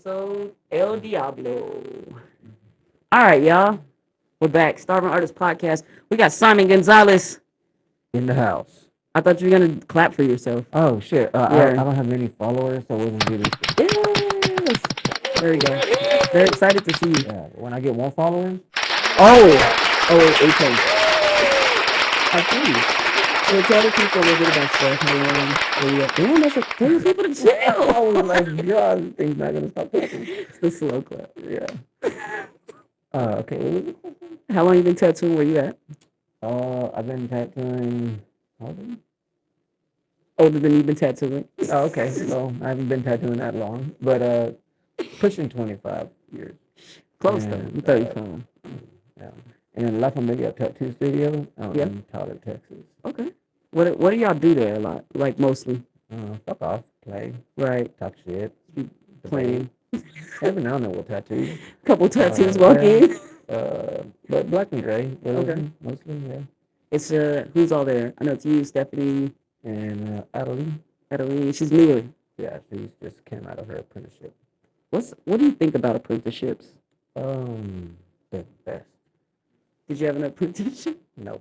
episode El Diablo. All right, y'all. We're back. Starving Artist Podcast. We got Simon Gonzalez. In the house. I thought you were going to clap for yourself. Oh shit! I Yeah. don't have many followers, so it wasn't really. Yes. There we go. Very excited to see you. Yeah, when I get one follower, Oh, okay. I see you. So tell the people a little bit about stuff. Where you at. Damn, that's a, tell the people to chill. I was like, God, things not gonna stop talking. It's the slow clap. Yeah. Okay. What was it? How long you been tattooing? Where you at? I've been tattooing. How old are you? Older than you've been tattooing. Oh, okay. So I haven't been tattooing that long, but pushing 25 years. Close though. And, I'm 35. Yeah. And La Familia Tattoo Studio out Yeah. in Tyler, Texas. Okay. What do y'all do there a lot? Like mostly, Fuck off, play, right? talk shit, Playing. Every now and then we'll tattoo. Couple tattoos walk in. But black and gray. Okay. Mostly, yeah. It's who's all there? I know it's you, Stephanie, And Adeline. Adeline. She's newer. Yeah, she just came out of her apprenticeship. What do you think about apprenticeships? The best. Did you have an apprenticeship? No.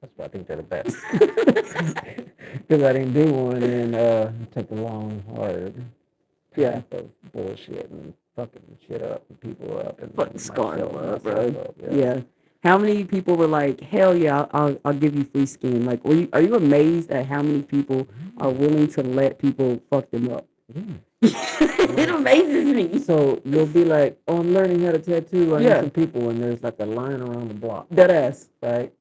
That's why I think they're the best. Because I didn't do one and took the long, hard path of bullshit and fucking shit up and people up and Fucking scarring them up, bro. myself up, Yeah. How many people were like, hell yeah, I'll give you free skin? Like, are you amazed at how many people are willing to let people fuck them up? Yeah. It amazes me. So you'll be like, oh, I'm learning how to tattoo. I Yeah. need some people, and there's like a line around the block, Dead ass. right?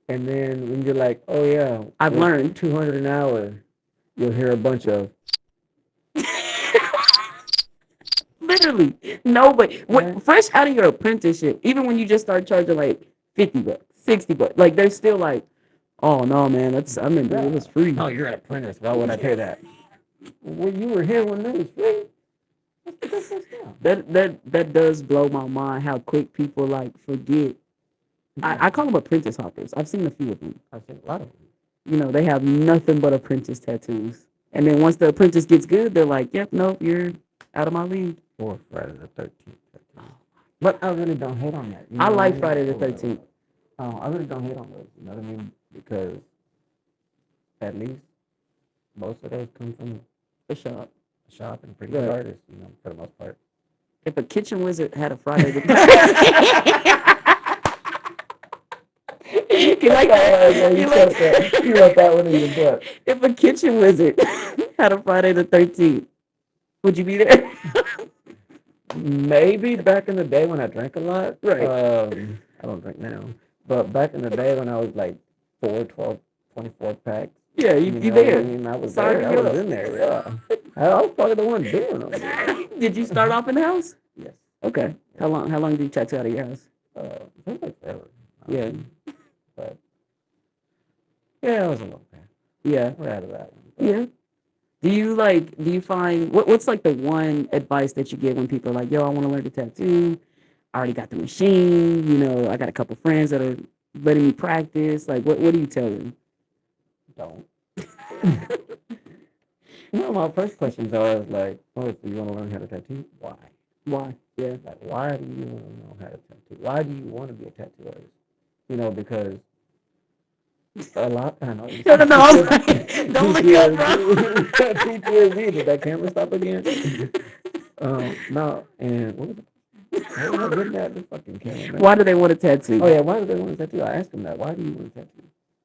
And then when you're like, oh yeah, I've learned. 200 an hour, you'll hear a bunch of, Literally. No, but Yeah. fresh out of your apprenticeship, even when you just start charging like $50, $60, like they're still like, oh no, man, I remember it was free. oh, you're an apprentice. Why would I pay that? Well, you were here when it was free. What's the difference now? That does blow my mind how quick people like forget. I call them apprentice hoppers. I've seen a few of them. I've seen a lot of them. You know, they have nothing but apprentice tattoos. And then once the apprentice gets good, they're like, yep, nope, you're out of my league. Or Friday the 13th. But I really don't hate on that. You I know what like mean? Friday the 13th. I really don't hate on those. You know what I mean? Because at least most of those come from The shop. the shop and pretty good Right. artists, you know, for the most part. If a kitchen wizard had a Friday the 13th. You like that? You like that? You wrote that one in your book. If a kitchen wizard had a Friday the 13th, would you be there? Maybe back in the day when I drank a lot. Right. I don't drink now. But back in the day when I was like 4, 12, 24 packs. Yeah, you know there. what I mean? I was Sign there. me I was up. in there, yeah. I was probably the one doing them. Did you start off in the house? Yes. Okay. How long did you tattoo out of your house? It was like forever. Yeah. But yeah, it was a long time. Yeah. We're out of that one. But Yeah. Do you find what's like the one advice that you give when people are like, yo, I want to learn to tattoo. I already got the machine, you know, I got a couple friends that are letting me practice. Like what do you tell them? don't. Well, my first questions are like, oh, so you want to learn how to tattoo? Why? Why? Yeah. Like, why do you want to know how to tattoo? Why do you want to be a tattoo artist? You know, because a lot. I know. No. Don't look up, bro. PTSD. Did that camera stop again? No. And what was it? What was I getting at? The fucking camera. Man. Why do they want a tattoo? Oh yeah, why do they want a tattoo? I asked them that. Why do you want a tattoo?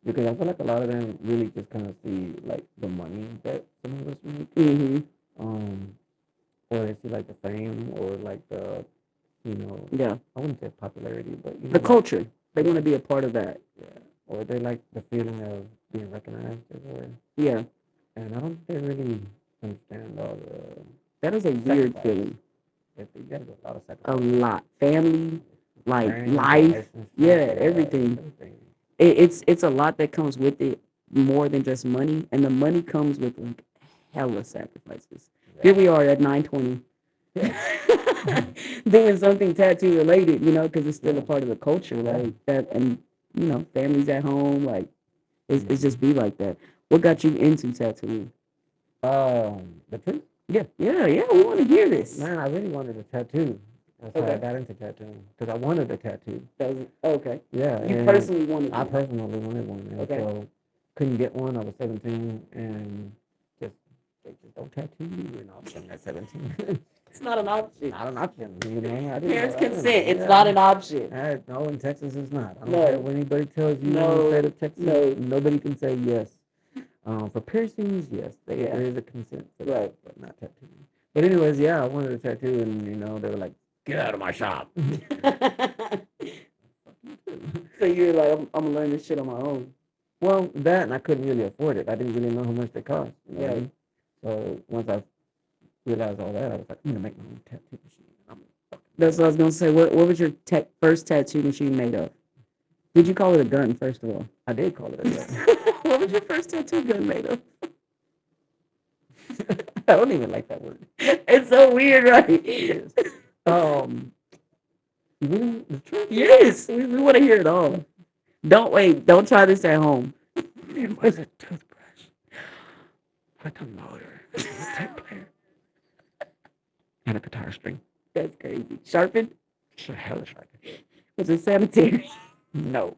Because I feel like a lot of them really just kind of see like the money that some of us make, Mm-hmm. or they see like the fame or like the, you know, Yeah. I wouldn't say popularity, but you know, The like, culture. They want to be a part of that. yeah, or they like the feeling of being recognized everywhere, Yeah. and I don't think they really understand all the. That is a weird Sacrifice. feeling. You gotta do a lot of A sacrifice. lot. Family, like Marrying, life. license, Yeah, everything. everything. It's a lot that comes with it more than just money, and the money comes with like hella sacrifices. Here we are at 9:20 doing something tattoo related, you know, because it's still a part of the culture, like that, and you know, families at home, like it's just be like that. What got you into tattooing? The truth. Yeah. Yeah, we want to hear this. Man, I really wanted a tattoo. That's how I Okay. got into tattooing. Because I wanted a tattoo. That was okay. Yeah. You And personally wanted I one. personally wanted one. And Okay. so couldn't get one. I was 17 and just, they just don't tattoo you. You know, I'm at 17. It's not an option. Not an option. You know, I didn't Parents know. I didn't consent. know. It's Yeah. not an option. No, in Texas it's not. I don't No. care what anybody tells you in the No. state of Texas. No. Nobody can say yes. For piercings, yes, Yeah. there is a consent for Right. that, but not tattooing. But anyways, yeah, I wanted a tattoo, and they were like, "Get out of my shop." So you're like, I'm gonna learn this shit on my own. Well, that and I couldn't really afford it. I didn't really know how much they cost. You know what I Yeah. mean? So once I realized all that, I was like, I'm gonna make my own tattoo machine. That's what I was gonna say. What was your first tattoo machine made of? Did you call it a gun, first of all? I did call it a gun. What was your first tattoo gun made of? I don't even like that word. It's so weird, right? It is. Really? The truth? Yes, we want to hear it all. Don't wait. Don't try this at home. It was a toothbrush with a motor, a tape player, and a guitar string. That's crazy. Sharpened? Sure, hella sharpened. Was it sanitary? No.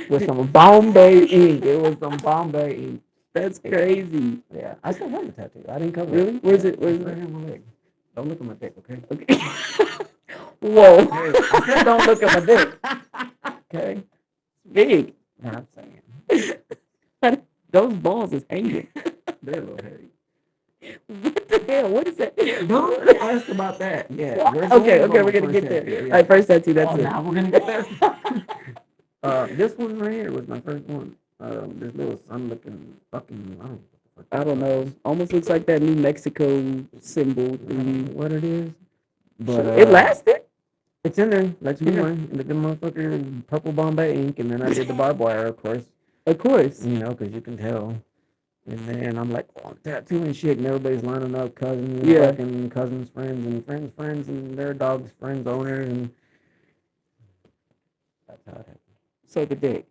With some Bombay ink. It was some Bombay ink. That's crazy. Yeah, I still have the tattoo. I didn't cover Really? it. Where's it? It's right here on my leg. Don't look at my dick, okay? Okay. Whoa. Hey, I said don't look at my dick. Okay? Big. No, I'm saying. Those balls is hanging. They're a little hairy. What the hell? What is that? Don't ask about that. Yeah. Okay, we're gonna get there. Yeah. All right, first tattoo. That's it. Now we're gonna get there. This one right here was my first one. This little sun-looking fucking. I don't know. Almost looks like that New Mexico symbol. I don't know what it is, but It lasted. it's in there. Let's be one. And the good motherfucker, purple Bombay ink, and then I did the barbed wire, of course. Of course. Because you can tell. And then I'm like, oh, I'm tattooing shit, and everybody's lining up, cousins, Yeah. fucking cousins, friends, and friends, and their dogs, friends, owners, and that's how it happened. So the dick.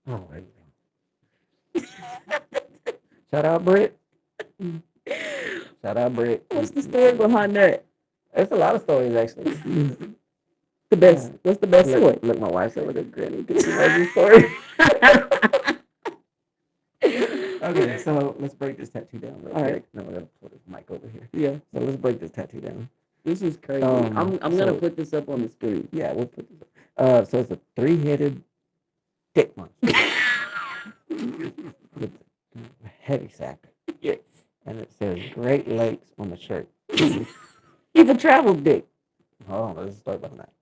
Oh, there you go. Shout out, Britt. Shout out, Britt. What's the story behind that? There's a lot of stories, actually. The best. What's the best story? Look, my wife said with a grin. Because she knows the story. Okay, so let's break this tattoo down real quick. All right. No, we're gonna put this mic over here. Yeah. So let's break this tattoo down. This is crazy. I'm so- gonna put this up on the screen. Yeah, we'll put this up. So it's a 3-headed dick monster with a heavy sack. Yes. And it says Great Lakes on the shirt. He's a travel dick. Hold on, let's start behind that.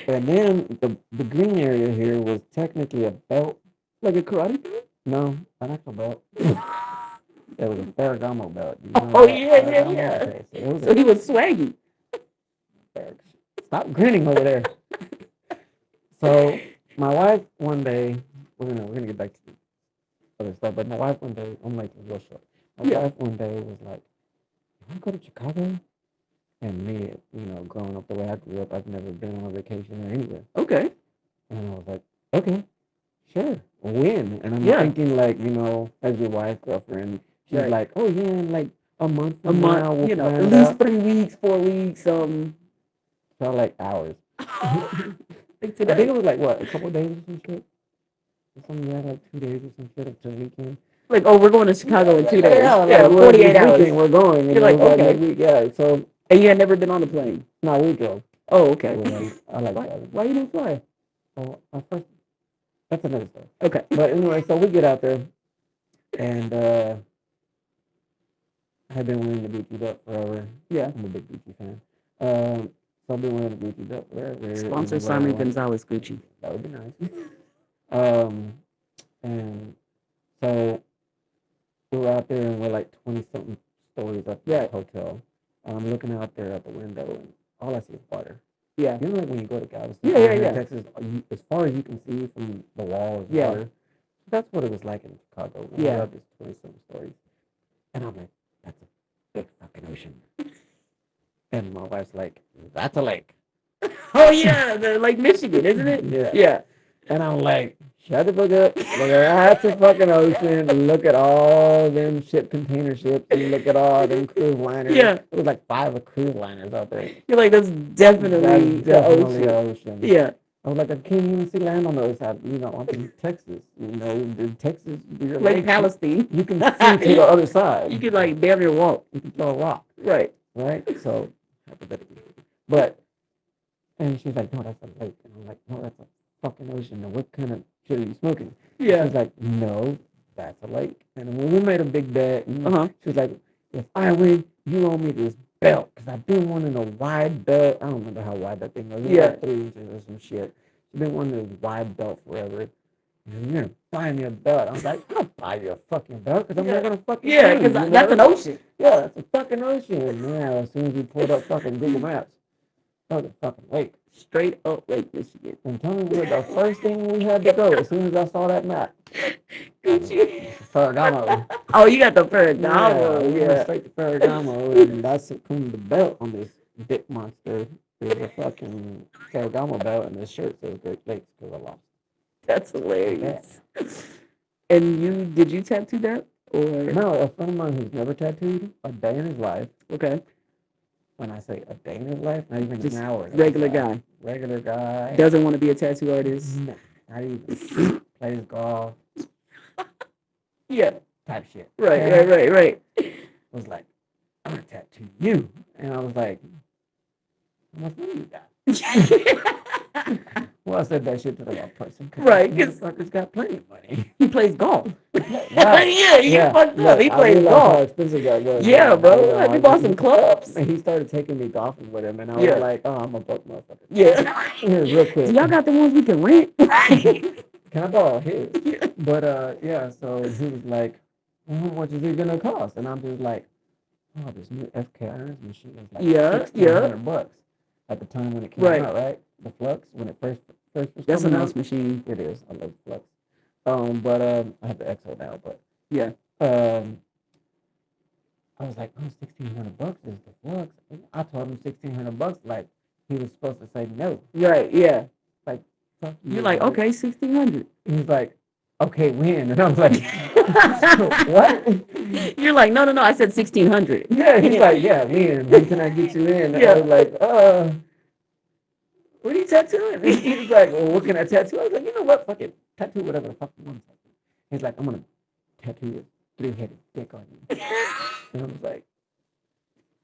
And then the green area here was technically a belt. Like a karate belt? No, an actual belt. It was a Ferragamo belt. You know Oh, that? yeah. Okay, so it was So he was swaggy. Stop grinning over there. So my wife one day, we're gonna get back to the other stuff, but my wife one day, I'm like real short. My wife one day was like, "You want to go to Chicago?" And me, growing up the way I grew up, I've never been on a vacation or anywhere. Okay. And I was like, "Okay, sure. When?" And I'm Yeah. thinking like, as your wife, girlfriend, she's Right. like, "Oh yeah, in like a month. A from month, now, we'll plan at it least out." 3 weeks, 4 weeks. Felt like hours. I think Today. it was like what, a couple of days or some shit. Or something, yeah, like 2 days or some shit up to the weekend. Like, oh, we're going to Chicago in 2 days. Yeah, Yeah, like, 48 this hours. weekend we're going. You're like, okay. next week, yeah. So And you had never been on a plane. no, we drove. Oh, okay. I like Why, driving. why you didn't fly? So that's another story. Okay. But anyway, so we get out there, and I have been wearing the Gucci belt forever. Yeah. I'm a big Gucci fan. So I've been wearing the Gucci belt forever. Sponsor even Simon though- Gonzalez Gucci. That would be nice. And so we were out there, and we're like 20-something stories up at the hotel. I'm looking out there at the window, and all I see is water. Yeah. You know, like when you go to Galveston, Yeah. Texas, as far as you can see from the walls, Yeah. water. That's what it was like in Chicago. When we had these 20-something stories. And I'm like, that's a big fucking ocean. And my wife's like, that's a lake. Oh, yeah. Like Michigan, isn't it? Yeah. Yeah. And I'm like, Shut the fuck up. Look at the fucking ocean. Look at all them ship container ships. And look at all them cruise liners. Yeah. It was like 5 cruise liners out there. You're like, that's definitely the Definitely ocean. ocean. Yeah. I was like, I can't even see land on the other side. You know, I'm in Texas. You know, in Texas, you're Like Palestine. you can see to the other side. You could like damn near walk. You can throw a rock. Right. Right? So, hypothetically. But, and she's like, no, that's a lake. And I'm like, no, that's a fucking ocean. And what kind of shit are you smoking? Yeah. She's like, no, that's a lake. And when we made a big bet, and she was like, if I win, you owe me this belt. Because I've been wanting a wide belt. I don't remember how wide that thing was. It was like 3 inches or some shit. I've been wanting a wide belt forever. And you're buying me a belt. I was like, I'll buy you a fucking belt because I'm not going to fucking because that's an ocean. Yeah, that's a fucking ocean. Yeah, as soon as we pulled up fucking Google Maps, that was a fucking lake. Straight up Lake Michigan. And tell me where the first thing we had to go as soon as I saw that map. Ferragamo. Oh, you got the Ferragamo. Yeah, went straight to Ferragamo, and that's the belt on this dick monster. There's a fucking Ferragamo belt, and this shirt says Great Lakes because I lost. That's hilarious. And did you tattoo that? Or no, a friend of mine who's never tattooed a day in his life. Okay. When I say a day in his life, not even just an hour. Regular guy. Regular guy. Doesn't want to be a tattoo artist. Nah, not even. Plays golf. Yeah. Type shit. Right. Was like, I'm gonna tattoo you, and I was like, how much money you got? Well, I said that shit to the wrong person. Right, because fucker's got plenty of money. He plays golf. Right. Yeah, fucked up. He plays golf. How expensive that was. Yeah, bro. We bought some clubs. And he started taking me golfing with him, and I was like, oh, I'm a broke motherfucker. Yeah. Here's real quick. Y'all got the ones we can rent? Can I borrow his? Yeah. But yeah, so he was like, well, how much is it gonna cost? And I'm just like, oh, this new FKR's machine is like $1,600 at the time when it came out, right? The Flux, when it first was That's a coming nice out. machine. It is. I love Flux. But I have the XO now, but yeah. I was like, oh, $1,600 is the Flux. And I told him $1,600 like he was supposed to say no. Right, yeah. Like, fuck you. You're like, okay, 1,600. He's like, okay, when? And I was like, what? You're like, no, I said 1,600. Yeah, he's like, yeah, when can I get you in? And I was like, what are you tattooing? He was like, well, what can I tattoo? I was like, you know what? Fuck it. Tattoo whatever the fuck you want to tattoo. He's like, I'm going to tattoo your 3-headed dick on you. And I was like,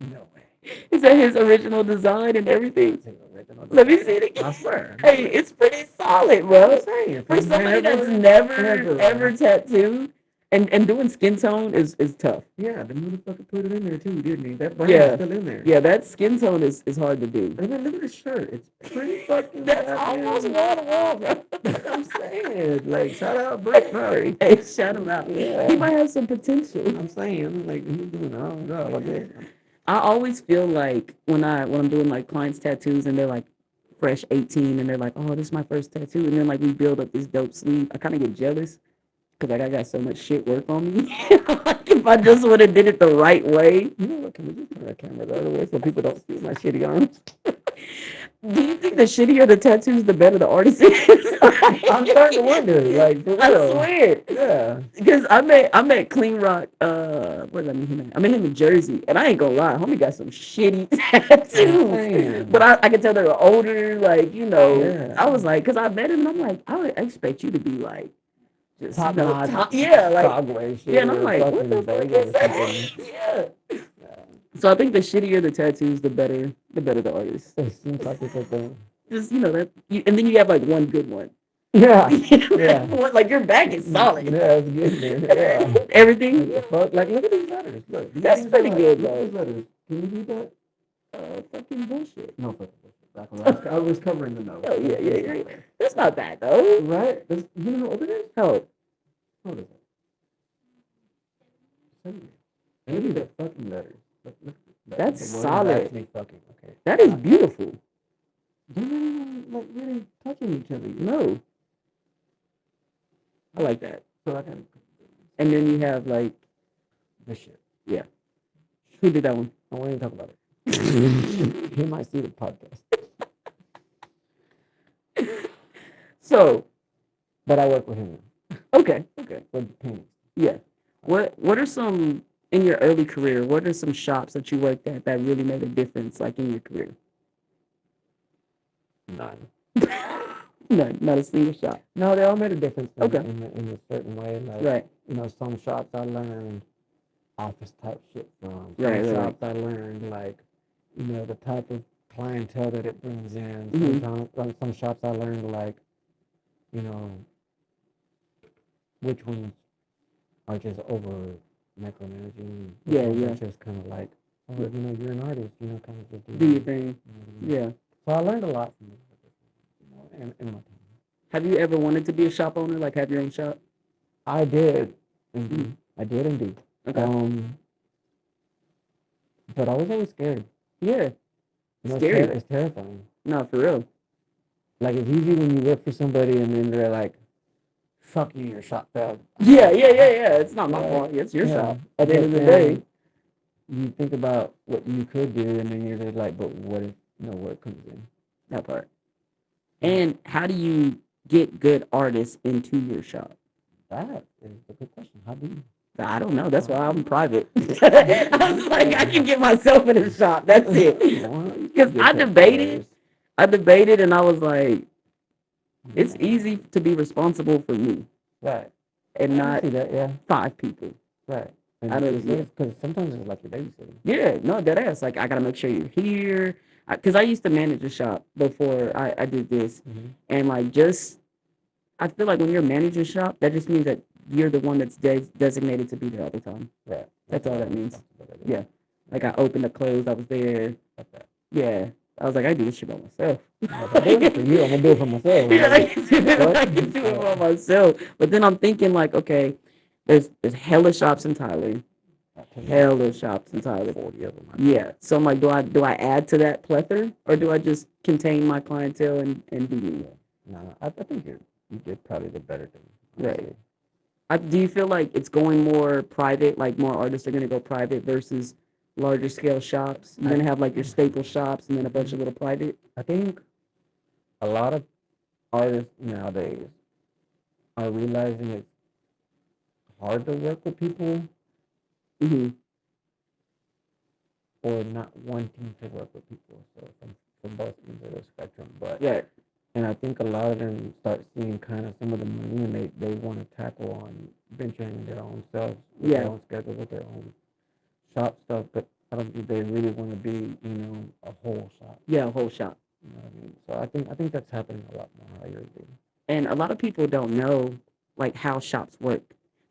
no way. Is that his original design and everything? His original design. Let me see it again. I swear. Hey, it's pretty solid, bro. I'm saying. For somebody that's never ever tattooed, and doing skin tone is tough. Yeah, the motherfucker put it in there too, didn't he? That brand is still in there. Yeah, that skin tone is hard to do. And then look at the shirt. It's pretty fucking That's almost wall to wall, bro. I'm saying. Like, shout out Brett Curry. Hey, shout him out. Yeah. He might have some potential. I'm saying, like, he's doing I don't know what this. I always feel like when I'm doing like clients' tattoos and they're like fresh 18 and they're like, oh, this is my first tattoo, and then like we build up this dope sleeve, I kind of get jealous because like I got so much shit work on me. Like if I just would have did it the right way. You know what? Can we just turn our camera the other way so people don't see my shitty arms? Do you think the shittier the tattoos, the better the artist is? I'm starting to wonder. Like, for real. I swear. Yeah. Because I met Clean Rock. Where did I meet him at? I met him in Jersey, and I ain't gonna lie, homie got some shitty tattoos. But I could tell they were older. Like I was like, because I met him, and I'm like, I would expect you to be like, just top notch. Yeah, like Broadway shit. Yeah, and I'm like, what the fuck is that? Yeah. So I think the shittier the tattoos, the better the artist. It seems like it's a thing. Just that, and then you have like one good one. Yeah. Yeah. Like your back is solid. Yeah, it's good, man. Yeah. Everything. Like, look at these letters. Look. That's pretty good, though. These letters. Can you read that? Fucking bullshit. No fucking bullshit. I was covering the notes. Oh, yeah. That's not bad, though. Right? You know what it is? Oh. What is it? Maybe the fucking letters. Look, that's solid. Fucking, okay. That is beautiful. They're not even like really touching each other. No. I like that. So I can. And then you have like this shit. Yeah. Who did that one? I won't even talk about it. He might see the podcast. So, But I work with him Okay, okay, with the paintings. yeah. What are some in your early career? What are some shops that you worked at that really made a difference, like in your career? None. No, not a single shop. No, they all made a difference Okay, in a certain way. Like, right, some shops I learned office type shit from. right, Some right. shops I learned like, the type of clientele that it brings in. Mm-hmm. Sometimes some shops I learned like, you know, which ones are just over micromanaging, which Yeah, ones yeah. are just kind of like, oh, you're an artist, kind of just do Do your you. thing. You know what I mean? Yeah. So I learned a lot from it, in my time. Have you ever wanted to be a shop owner, like have your own shop? I did, Mm. I did indeed. Okay. Um, but I was always scared. Yeah. It's, Scary. it's terrifying. No, for real. Like, it's easy when you work for somebody and then they're like, "Fuck you, your shop failed." Yeah, yeah, yeah, yeah. It's not my Right? fault. It's your Yeah. shop. At the end But of the day, then you think about what you could do, and then you're just like, "But what if no work comes in?" that part. Yeah. And how do you get good artists into your shop? That is a good question. How do you? I don't know. That's why I'm private. I was like, I can get myself in a shop. That's it. Well, you Because can get I debated, and I was like, it's Yeah. easy to be responsible for me Right. and I can not see that. Yeah. 5 people. Right. I don't. Yeah. Because sometimes it's like you're babysitting. Yeah, no, that ass. Like, I gotta make sure you're here. Because I used to manage a shop before I did this, Mm-hmm. and like, just I feel like when you're managing a shop, that just means that you're the one that's designated to be there all the time. Right. That's all that means. Responsibility. Yeah, like I opened up, closed, I was there. Okay. Yeah, I was like, I do this shit by myself. If I'm doing it for you, I'm gonna do it for myself. Yeah, I Like, can do it. what? I can do it by myself. But then I'm thinking like, okay, there's hella shops in Tyler, hella shops in Tyler. 40 of them. Yeah. So I'm like, do I add to that plethora, or do I just contain my clientele and be me? No, I think you did probably the better thing. Right. Honestly. Do you feel like it's going more private, like more artists are going to go private versus larger scale shops? You're going to have like your staple shops and then a bunch of little private? I think a lot of artists nowadays are realizing it's hard to work with people Mm-hmm. or not wanting to work with people. So from both ends of the spectrum. But Right. and I think a lot of them start seeing kind of some of the money, and they want to tackle on venturing their own selves, with Yeah. their own schedule, with their own shop stuff. But I don't think they really want to be, a whole shop. Yeah, a whole shop. You know what I mean? So I think that's happening a lot more. I agree. And a lot of people don't know like how shops work.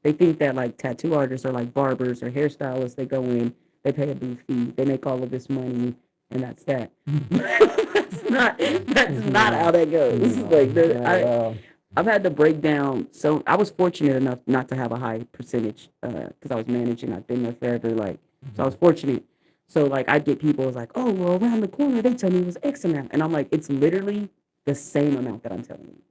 They think that like tattoo artists are like barbers or hairstylists. They go in, they pay a booth fee, they make all of this money, and that's that. That's not how that goes. No, Like not at all. I've had to break down. So I was fortunate enough not to have a high percentage because I was managing. I've been there forever. Like, so I was fortunate. So like I get people was like, oh well, around the corner they tell me it was X amount, and I'm like, it's literally the same amount that I'm telling you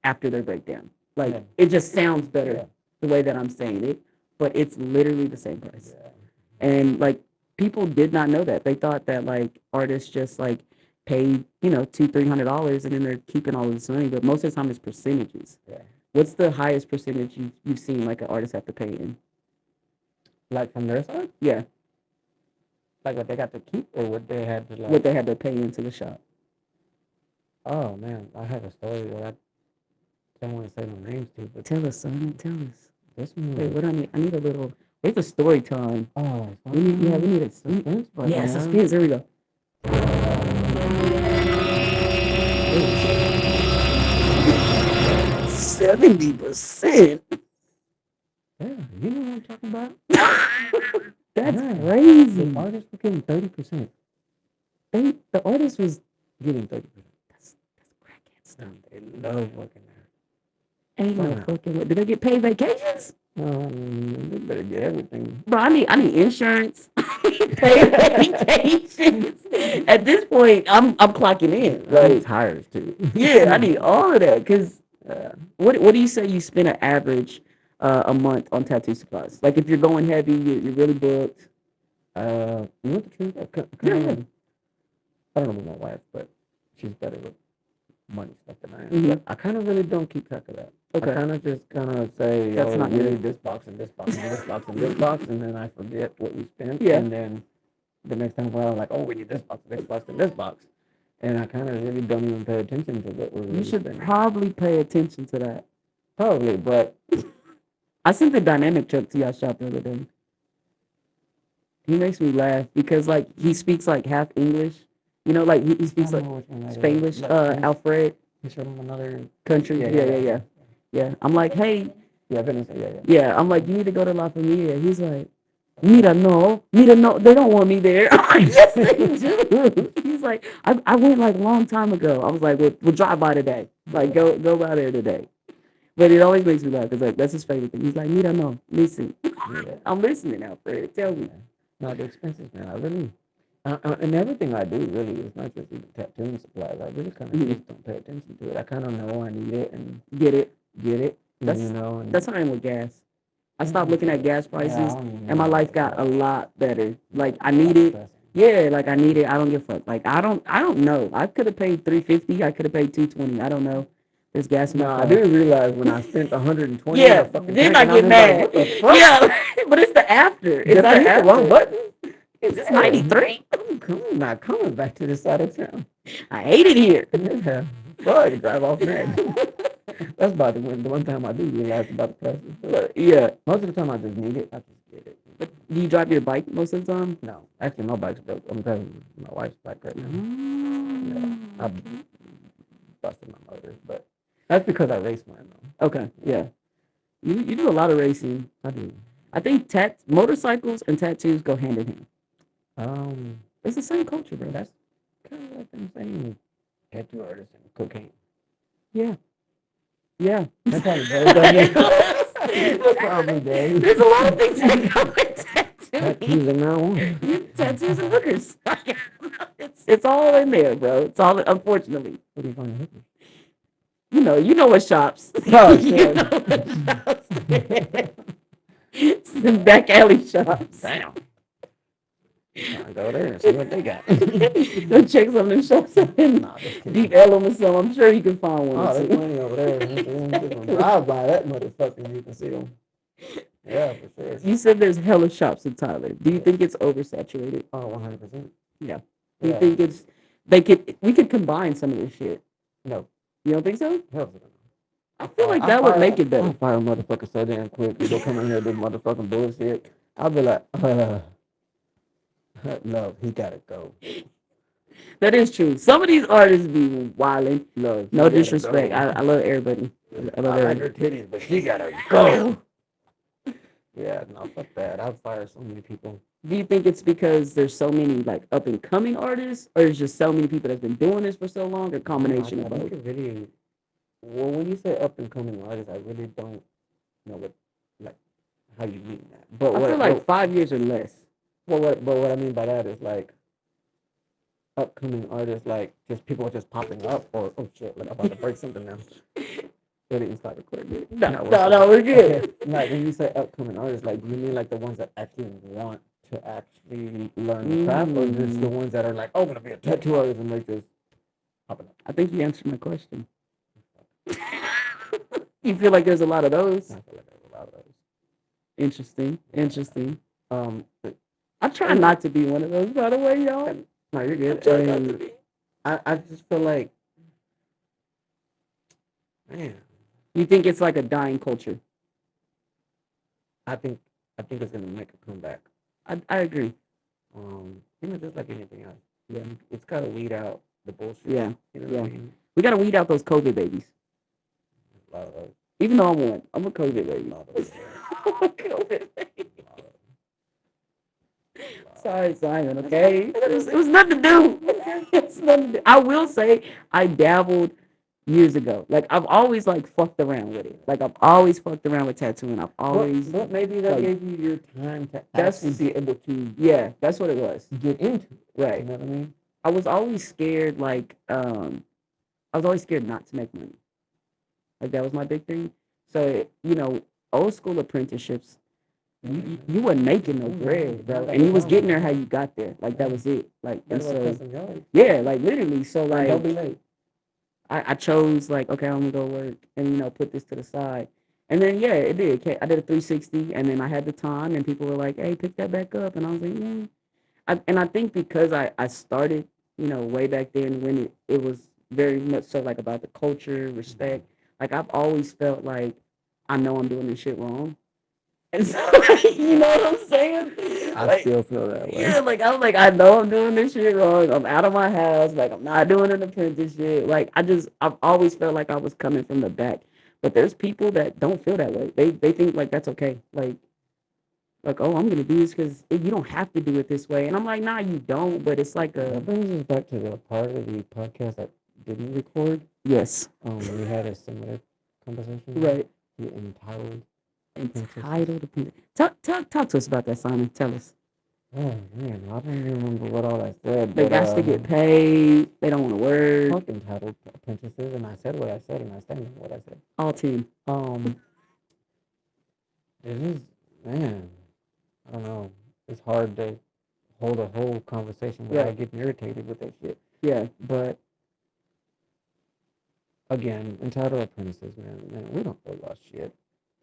after their breakdown. Like Yeah. it just sounds better Yeah. the way that I'm saying it, but it's literally the same price. Yeah. And like people did not know that. They thought that like artists just like pay, $200-$300 and then they're keeping all of this money. But most of the time it's percentages. Yeah. What's the highest percentage you've seen like an artist have to pay in? Like from their side, Yeah, like what they got to keep or what they had to like. what they had to pay into the shop. Oh man, I have a story that I don't want to say no names to, but Tell us, son. Tell us. this one. Wait, what I need? I need a little. Where's the story time? Oh, We need a suspense button. Yeah, man. suspense. There we go. 70%. Yeah, you know what I'm talking about. That's Yeah. crazy. The artist was getting 30%. The artist was Getting 30%. that's crackhead stuff. They love working Ain't no Wow. fucking way. Did they get paid vacations? there. They better get everything. Bro, I need insurance. Paid vacations. At this point, I'm clocking in. Like, Tires too. yeah, I need all of that. Cause what do you say you spend an average a month on tattoo supplies? Like if you're going heavy, you're really booked. You want the truth? Yeah. I don't know with my wife, but she's better with money stuff that I am. Mhm. But I kind of really don't keep track of that. I Okay. kind of just kind of say, That's oh, not we me. need this box and this box and this box and this box, and then I forget what we spent, Yeah. and then the next time around, I'm like, oh, we need this box, and this box, and I kind of really don't even pay attention to what we're You really should spending. probably pay attention to that. Probably, but I sent the dynamic truck to y'all shop the other day. He makes me laugh because like he speaks like half English. You know, like he I speaks don't like know which one that is. Spanglish. But Alfred he's from another country. yeah, Yeah, yeah, yeah, yeah, yeah, yeah. I'm like, hey, yeah, Venice, yeah, yeah. yeah. I'm like, you need to go to La Familia. He's like, Mira, no, Mira, no. They don't want me there. I'm like, yes, they do. He's like, I went like a long time ago. I was like, we'll drive by today. Like, go by there today. But it always makes me laugh because like that's his favorite thing. He's like, Mira, no, listen. Yeah. I'm listening, Alfred. Tell me. Yeah. No, the expenses, man. I really, and everything I do really is not just even tattooing supplies. I really kind of Mhm. just don't pay attention to it. I kind of know I need it and Get it? get it, That's you know. And that's how I am with gas. I stopped looking at gas yeah, I prices, don't even and my know life about got a that. lot better. Like I Stop need it. stressing. Yeah, like I need it. I don't give a fuck. Like I don't know. I could have paid 350. I could have paid 220. I don't know. There's gas in my No, I car. didn't realize when I spent 120 on Yeah, a fucking then tank, I and I'm get just like, mad. what the fuck? Yeah, but it's the after. It's Did I the hit the wrong after. button? Is this Yeah, 93? I'm not coming back to this side of town. I hate it here. Yeah, fuck, I can drive off next. That's about the one time I do realize about the prices. But Yeah. most of the time I just need it. I just get it. But do you drive your bike most of the time? No, actually, my bike's broke. I'm driving my wife's bike right now. Yeah, I busted my motor, but that's because I race mine though. Okay. Yeah. You do a lot of racing. I do. I think motorcycles and tattoos go hand in hand. Um, It's the same culture, bro. that's kind of like them saying tattoo artists and cocaine. Yeah. Yeah. That probably goes down there. That probably does. There's a lot of things that go with tattooing. Tattoos and marijuana. Tattoos and hookers. It's all in there, bro. It's all unfortunately. Where do you find the hookers? You know what shops. Oh, You shit. know what shops. Some back alley shops. Damn. I go there and see what they got. Go check some of them shops out in Nah, just kidding. Deep Ellum or something. I'm sure you can find one. Oh, or there's two. plenty over there. Drive by that motherfucker, you can see them. Yeah, for sure. You said there's hella shops in Tyler. Do you think it's oversaturated? Oh, 100%. Yeah. Do you Yeah. think we could combine some of this shit? No. You don't think so? Hell no. I feel like that would make it better. I'll fire a motherfucker so damn quick. If they come in here and do motherfucking bullshit, I'll be like, no, he gotta go. That is true. Some of these artists be wilding. No, No disrespect. I love everybody. I love like everybody. her titties, but she gotta go. Yeah, no, fuck that. I'll fire so many people. Do you think it's because there's so many like up and coming artists, or is just so many people that's been doing this for so long, or combination I of think both? it really, well, when you say up and coming artists, I really don't know like, how you mean that. But I feel like 5 years or less. but what I mean by that is like upcoming artists, like just people just popping up, or oh shit, like I'm about to break something now. They didn't start recording. No, we're good. Okay. Like when you say upcoming artists, like do you mean like the ones that actually want to actually learn the craft, or just the ones that are like, oh, I'm gonna be a tattoo artist and like just popping up? I think you answered my question. You feel like there's a lot of those? I feel like there's a lot of those. Interesting. But I try not to be one of those, by the way, y'all. no, you're I good. try not to be. I just feel like, man, You think it's like a dying culture? I think it's gonna make a comeback. I agree. Just like anything else. Yeah, it's gotta weed out the bullshit. Yeah, You know yeah. what I mean? We gotta weed out those COVID babies. A lot of those. Even though I'm one, I'm a COVID baby. A lot of those. I'm a COVID baby. A lot of those. Sorry, Simon. Okay, it was nothing to do. It's nothing to do. I will say I dabbled years ago. Like I've always like fucked around with it. Like I've always fucked around with tattooing. I've always. But maybe that like, gave you your time to that's- actually be able to Yeah, that's what it was. get into it. You Right. know what I mean? I was always scared. Like I was always scared not to make money. Like that was my big thing. So old school apprenticeships. You wasn't making no bread, bro, and you was getting there how you got there. Like that was it. Like and Gotta go cut so some yards. yeah, like literally. So And like don't be late. I chose like, okay, I'm gonna go work and put this to the side. And then yeah, it did. I did a 360, and then I had the time, and people were like, "Hey, pick that back up," and I was like, "Yeah." And I think because I started, way back then when it was very much so like about the culture, respect. Like I've always felt like I know I'm doing this shit wrong, and so you know what I'm saying? I Like still feel that way. yeah, like I'm like I know I'm doing this shit wrong. I'm out of my house. Like I'm not doing an apprenticeship. Like I've always felt like I was coming from the back. But there's people that don't feel that way. They think like that's okay. Like, oh, I'm gonna do this because you don't have to do it this way. And I'm like, nah, you don't. But it's like a That brings us back to the part of the podcast that didn't record. yes, We had a similar conversation. right. The entitled apprentices. Entitled. Talk to us about that, Simon. Tell us. Oh man, I don't even remember what all I said. They But got to get paid. They don't want to work. fuck entitled apprentices, and I said what I said, and I stand on what I said. All 10. It is, man. I don't know. It's hard to hold a whole conversation without getting irritated with that shit. Yeah. But again, entitled apprentices, man, we don't owe us shit.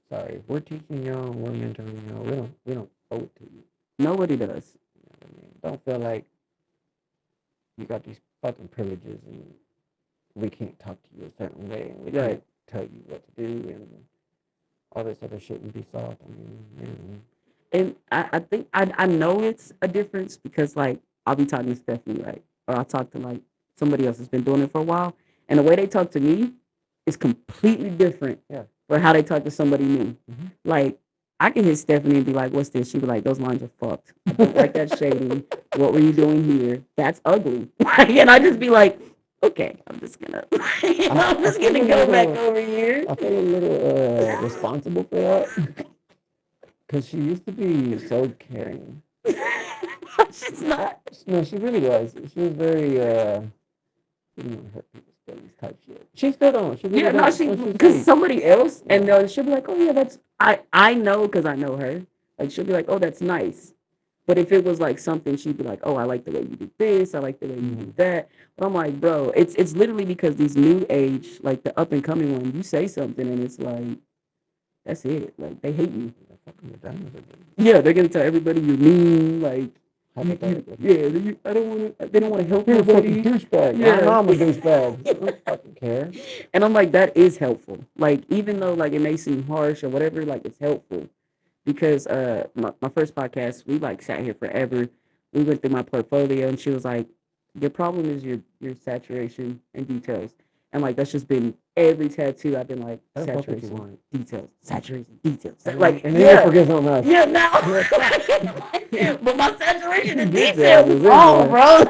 Sorry, if we're teaching y'all, we're mentoring y'all. We don't owe it to you. Nobody does. You know what I mean? Don't feel like you got these fucking privileges and we can't talk to you a certain way and we can't tell you what to do and all this other shit would be soft. I mean, man. And I think I know it's a difference because like I'll be talking to Stephanie, right? Or I'll talk to like somebody else that's been doing it for a while. And the way they talk to me is completely different from how they talk to somebody new. Mm-hmm. Like I can hit Stephanie and be like, "What's this?" She'd be like, "Those lines are fucked. I don't like that shading. What were you doing here? That's ugly." And I just be like, "Okay, I'm just gonna go back over here." I feel a little responsible for that because she used to be so caring. She's not. No, she really was. She was very she didn't want to hurt people's feelings type shit. She still don't. She really no, don't. because somebody else, and she'll be like, "Oh yeah, that's I know because I know her." Like she'll be like, "Oh, that's nice," but if it was like something, she'd be like, "Oh, I like the way you do this. I like the way you do that." But I'm like, bro, it's literally because these new age, like the up and coming one, you say something and it's like, that's it. Like they hate you. Yeah, they're gonna tell everybody you're mean. Like I don't want to. They don't want to help nobody. Douchebag. Yeah, I know I'm a douchebag. I don't fucking care. And I'm like, that is helpful. Like, even though like it may seem harsh or whatever, like it's helpful because my first podcast, we like sat here forever. We went through my portfolio, and she was like, "Your problem is your saturation and details." And like that's just been every tattoo. I've been like saturation, details, saturation, details. Like, and then you forget something else. Yeah, now. But my saturation and details is wrong, bro.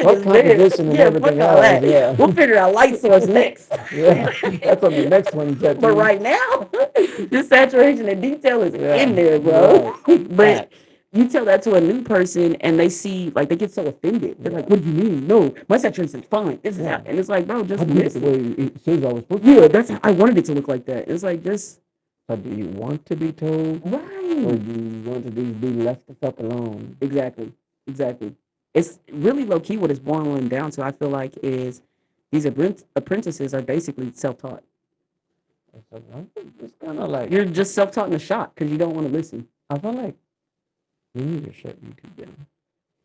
What composition and everything else? Yeah, we'll figure out light source next. Yeah, that's on the next one. But right now, the saturation and detail is in there, bro. Right. But you tell that to a new person, and they see like they get so offended. They're like, "What do you mean? No, my saturation is fine. This is how." And it's like, bro, just miss it. Yeah, that's how I wanted it to look like that. It's like just. But do you want to be told? Right. Or do you want to be left the fuck alone? Exactly. It's really low key what it's boiling down to, I feel like, is these apprentices are basically self-taught. It's kind of like... You're just self-taught in a shot because you don't want to listen. I feel like you need to shut YouTube down.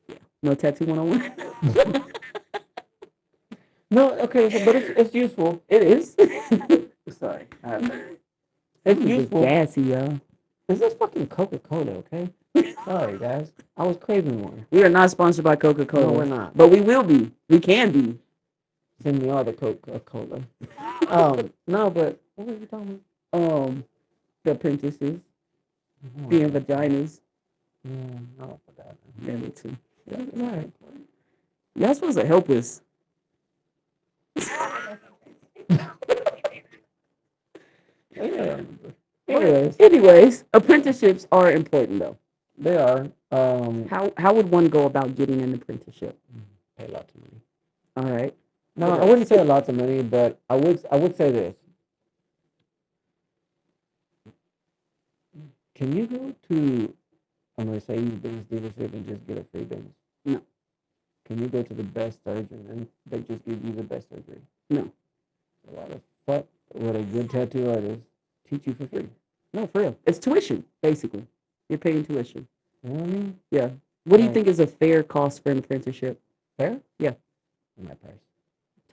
Yeah. No Tattoo 101? No, okay, but it's useful. It is. Sorry. It's useful. Gassy, yo. Is this fucking Coca-Cola, okay? Sorry, guys. I was craving one. We are not sponsored by Coca-Cola. No, we're not. But we will be. We can be. Send me all the Coca-Cola. No, but what were you talking about? The apprentices. Being vaginas. Yeah, I forgot. Yeah, me too. Yeah, right. Y'all supposed to help us. Yeah. Anyways, apprenticeships are important though. They are. How would one go about getting an apprenticeship? Pay lots of money. All right. No, I wouldn't say a lot of money, but I would say this. Can you go to a Mercedes-Benz dealership and just get a free Benz? No. Can you go to the best surgeon and they just give you the best surgery? No. Why the fuck would a good tattoo artist teach you for free? No, for real. It's tuition, basically. You're paying tuition. You know what I mean? Yeah. What do you Like, think is a fair cost for an apprenticeship? fair? Yeah. My price.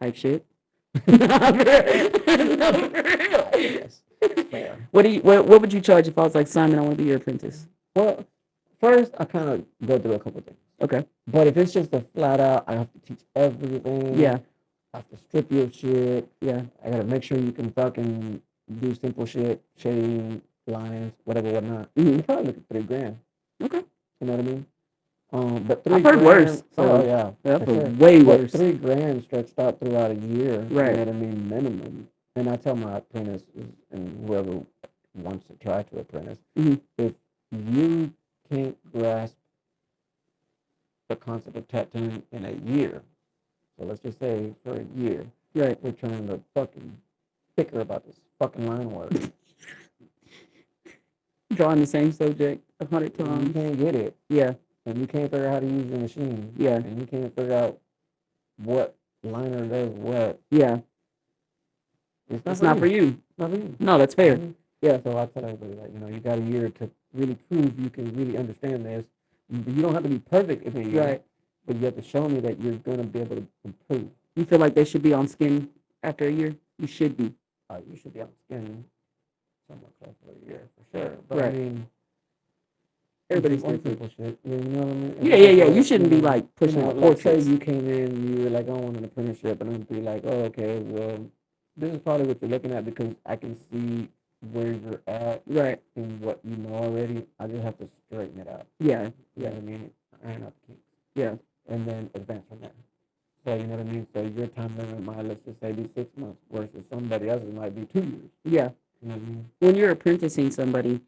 Type shit. No, for real. Yes. Fair. What would you charge if I was like, Simon, I want to be your apprentice? Well, first I kind of go through a couple things. Okay. But if it's just a flat out, I have to teach everything. Yeah. I have to strip you of shit. Yeah. I gotta make sure you can fucking do simple shit, shading, lines, whatever, whatnot. Mhm. You probably look at $3,000. Okay. You know what I mean? But I've heard worse. Oh yeah, I've for heard sure. way But worse. $3,000 stretched out throughout a year. Right. You know what I mean? Minimum. And I tell my apprentices and whoever wants to try to apprentice, Mhm. if you can't grasp the concept of tattooing in a year, so let's just say for a year, Right. we're trying to fucking bicker about this fucking line work. Drawing the same subject 100 You times. can't get it, Yeah. and you can't figure out how to use the machine. Yeah. And you can't figure out what liner does what. Yeah. It's Not for you. you. It's not for you. No, that's fair. Yeah. So I tell everybody that you got a year to really prove you can really understand this. You don't have to be perfect in a year, Right. but you have to show me that you're gonna be able to improve. You feel like they should be on skin after a year? You should be. You should be on skin somewhat close for a year for sure. But Right. I mean, Everybody's on different. simple shit. You know what I mean? Yeah. You shouldn't be like pushing out Let's say portraits. you came in, you were like, I want an apprenticeship, and I'm be like, oh, okay, well, this is probably what you're looking at because I can see where you're at Right. and what you know already. I just have to straighten it out. Yeah. You know what I mean? Iron out the kinks. Yeah. And then advance from there. So you know what I mean? So your time limit might, let's just say, be 6 months versus somebody else's might be 2 years. Yeah. You know what I mean? When you're apprenticing somebody,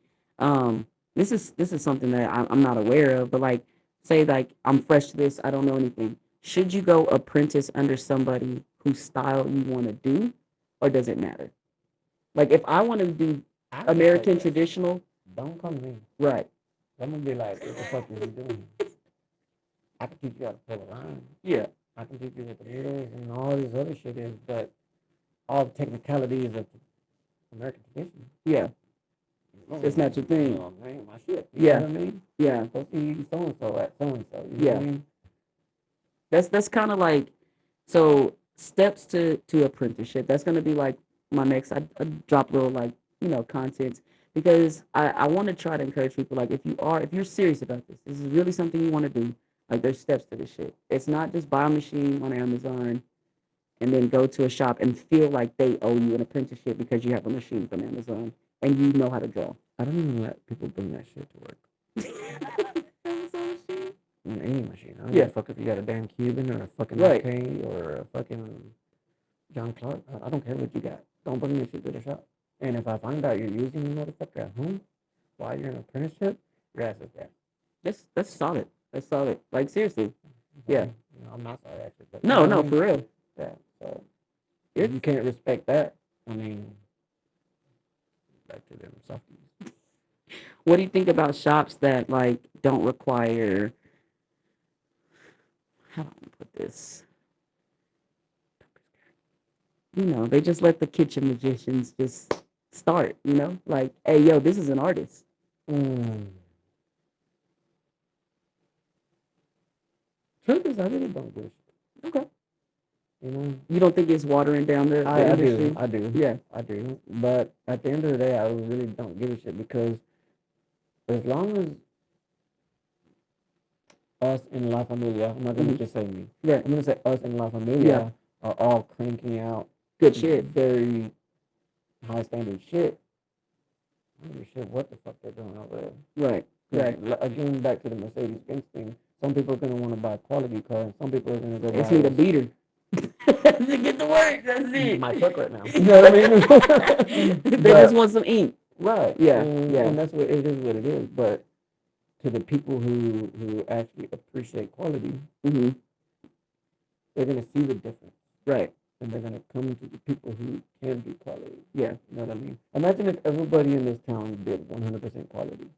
this is something that I'm not aware of, but like, say like I'm fresh to this, I don't know anything. Should you go apprentice under somebody whose style you want to do, or does it matter? Like if I want to do I would American say yes. traditional, Don't come to me. right? I'm gonna be like, what the fuck are you doing? I can teach you how to pull a line. Yeah. I can teach you what the needles and all this other shit is, but all the technicalities of American tradition. Yeah. It's not your thing. Oh, man, my shit. Yeah. Know what I mean? Yeah. Go see so and so at so and so. You know Yeah. what I mean? That's kind of like, so steps to apprenticeship. That's gonna be like my next. I drop little like contents because I want to try to encourage people like if you're serious about this is really something you want to do. Like there's steps to this shit. It's not just buy a machine on Amazon and then go to a shop and feel like they owe you an apprenticeship because you have a machine from Amazon and you know how to draw. I don't even let people bring that shit to work. Any machine. I don't give a fuck if you got a Dan Cuban or a fucking Right. McKay or a fucking John Clark. I don't care what you got. Don't bring this shit to the shop. And if I find out you're using the motherfucker at home while you're in an apprenticeship, your ass is dead. That's solid. That's solid. Like seriously. Yeah. I'm not sorry actually. But No, for real. Yeah. So if you can't respect that, I mean, back to them softies. What do you think about shops that like don't require? How do I put this? They just let the kitchen magicians just start. Like, hey, yo, this is an artist. Truth is, I really don't give a shit. Okay. You don't think it's watering down the I industry? I do. Yeah. I do. But at the end of the day, I really don't give a shit because as long as us in La Familia, I'm not going to just say me. Yeah. I'm going to say us in La Familia are all cranking out good shit. Very high standard shit. I don't give a shit what the fuck they're doing over there. Right. Right. Again, back to the Mercedes-Benz thing. Some people are going to want to buy a quality car, and some people are going to go They buy just need a beater. To get to work, that's it. my truck right now. You know what I mean? They just want some ink. Right. Yeah. And that's what it is. What it is. But to the people who actually appreciate quality, Mm-hmm. they're gonna see the difference. Right. And they're gonna come to the people who can do quality. Yeah. You know what I mean? Imagine if everybody in this town did 100% quality.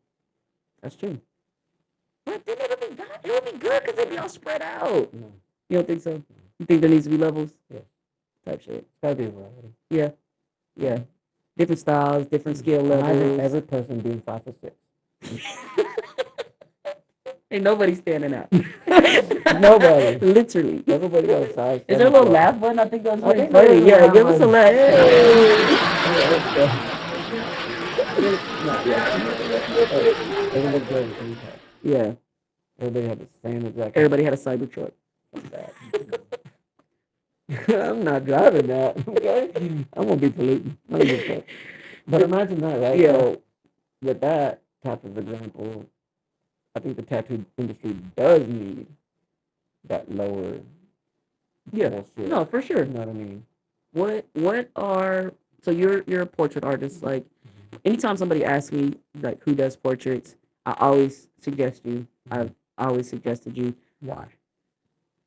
That's true. But then it would be good because it'd be all spread out. No. You don't think so? You think there needs to be levels? Yeah. type shit. It's gotta be a variety. Yeah, yeah. Different styles, different skill Imagine levels. every person being 5'6". Ain't nobody standing out. Nobody. Literally. Everybody got a size. Is there a 7 little foot. laugh button? I think that's I pretty think there funny. is a Yeah, laugh give us a button. laugh. Hey. Nah, yeah. Everybody drove the same car. Yeah. Everybody had the same exact. Everybody had a Cybertruck. Fuck that. I'm not driving that. Okay, I'm gonna be polluting. I don't give a fuck. But imagine that, right? Yeah. So with that type of example, I think the tattoo industry does need that lower. Yeah. Bullshit. No, for sure. You know what I mean? What are so you're a portrait artist. Like anytime somebody asks me like who does portraits, I always suggest you. I've always suggested you. Why?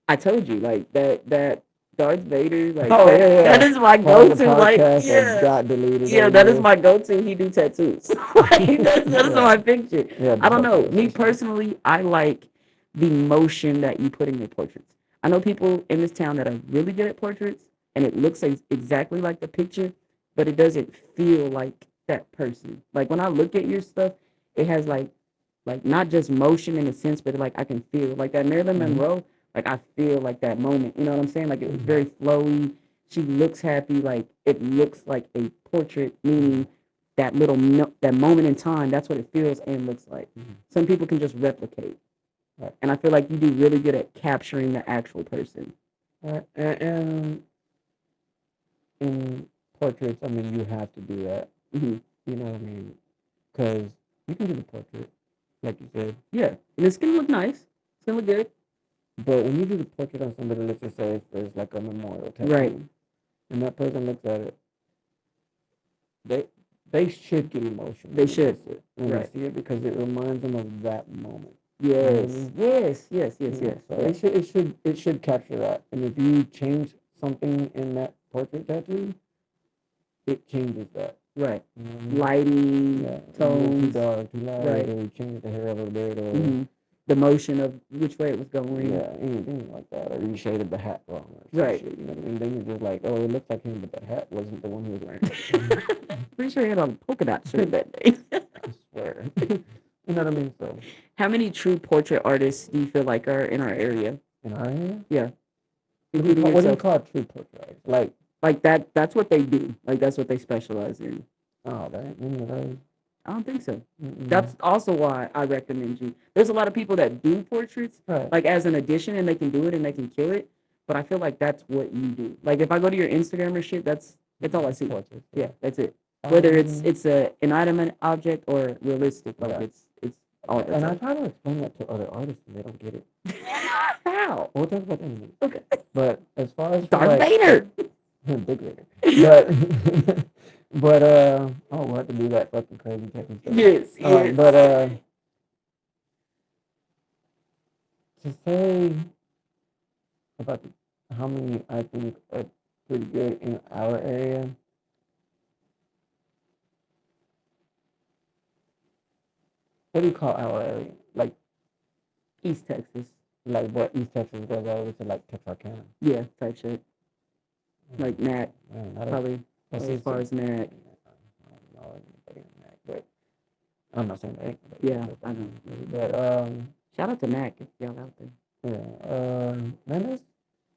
I told you like that Darth Vader like Oh, that, yeah. that is my Part of the go-to like podcast that yeah got deleted. yeah that is my go-to. He do tattoos. Like, that's my picture. Yeah, I don't know. Me conversation. personally, I like the motion that you put in your portraits. I know people in this town that are really good at portraits, and it looks exactly like the picture, but it doesn't feel like that person. Like when I look at your stuff, it has like not just motion in a sense, but like I can feel like that Marilyn Monroe. Like I feel like that moment. You know what I'm saying? Like it was very flowy. She looks happy. Like it looks like a portrait, meaning that little that moment in time. That's what it feels and looks like. Some people can just replicate, and I feel like you do really good at capturing the actual person. And in portraits, I mean, you have to do that. Mm-hmm. You know what I mean? Because you can do the portrait, like you said. Yeah, and it's gonna look nice. It's gonna look good. But when you do the portrait on somebody, let's just say there's like a memorial tattoo, Right. and that person looks at it, they should get emotion. They should. When they see it because it reminds them of that moment. Yes. Yes. So it should capture that. And if you change something in that portrait tattoo, it changes that. Right. Mm-hmm. Lighting, tones, too dark, too light, right. or you change the hair a little bit, or the motion of which way it was going. Yeah, anything like that, or you shaded the hat wrong, or right? Shit, you know, and then you're just like, oh, it looks like him, but the hat wasn't the one he was wearing. Pretty sure he had on a polka dot shirt that day. I swear. You know what I mean? So, how many true portrait artists do you feel like are in our area? In our area? Yeah. What do you call a true portrait artist? Like that? That's what they do. Like that's what they specialize in. Oh, that ain't many of those. I don't think so. That's also why I recommend you. There's a lot of people that do portraits, like as an addition, and they can do it and they can kill it. But I feel like that's what you do. Like if I go to your Instagram or shit, that's all I see. Portraits. Yeah, that's it. Whether it's a inanimate object or realistic, like it's all. And I try to explain that to other artists, and they don't get it. How? We'll talk about that in a minute. Okay. But as far as Darth Vader, big Vader, but we'll have to do that fucking crazy technique stuff. Yes. But to say about how many I think are pretty good in our area. What do you call our area? Like East Texas. Like what East Texas goes over to like Texarkana. Yeah, type shit. Like Nat. Probably as far as Nat. I don't know anybody in Nat, but I'm not saying that. Yeah, I know. But shout out to Nat if y'all out there. Yeah. Man,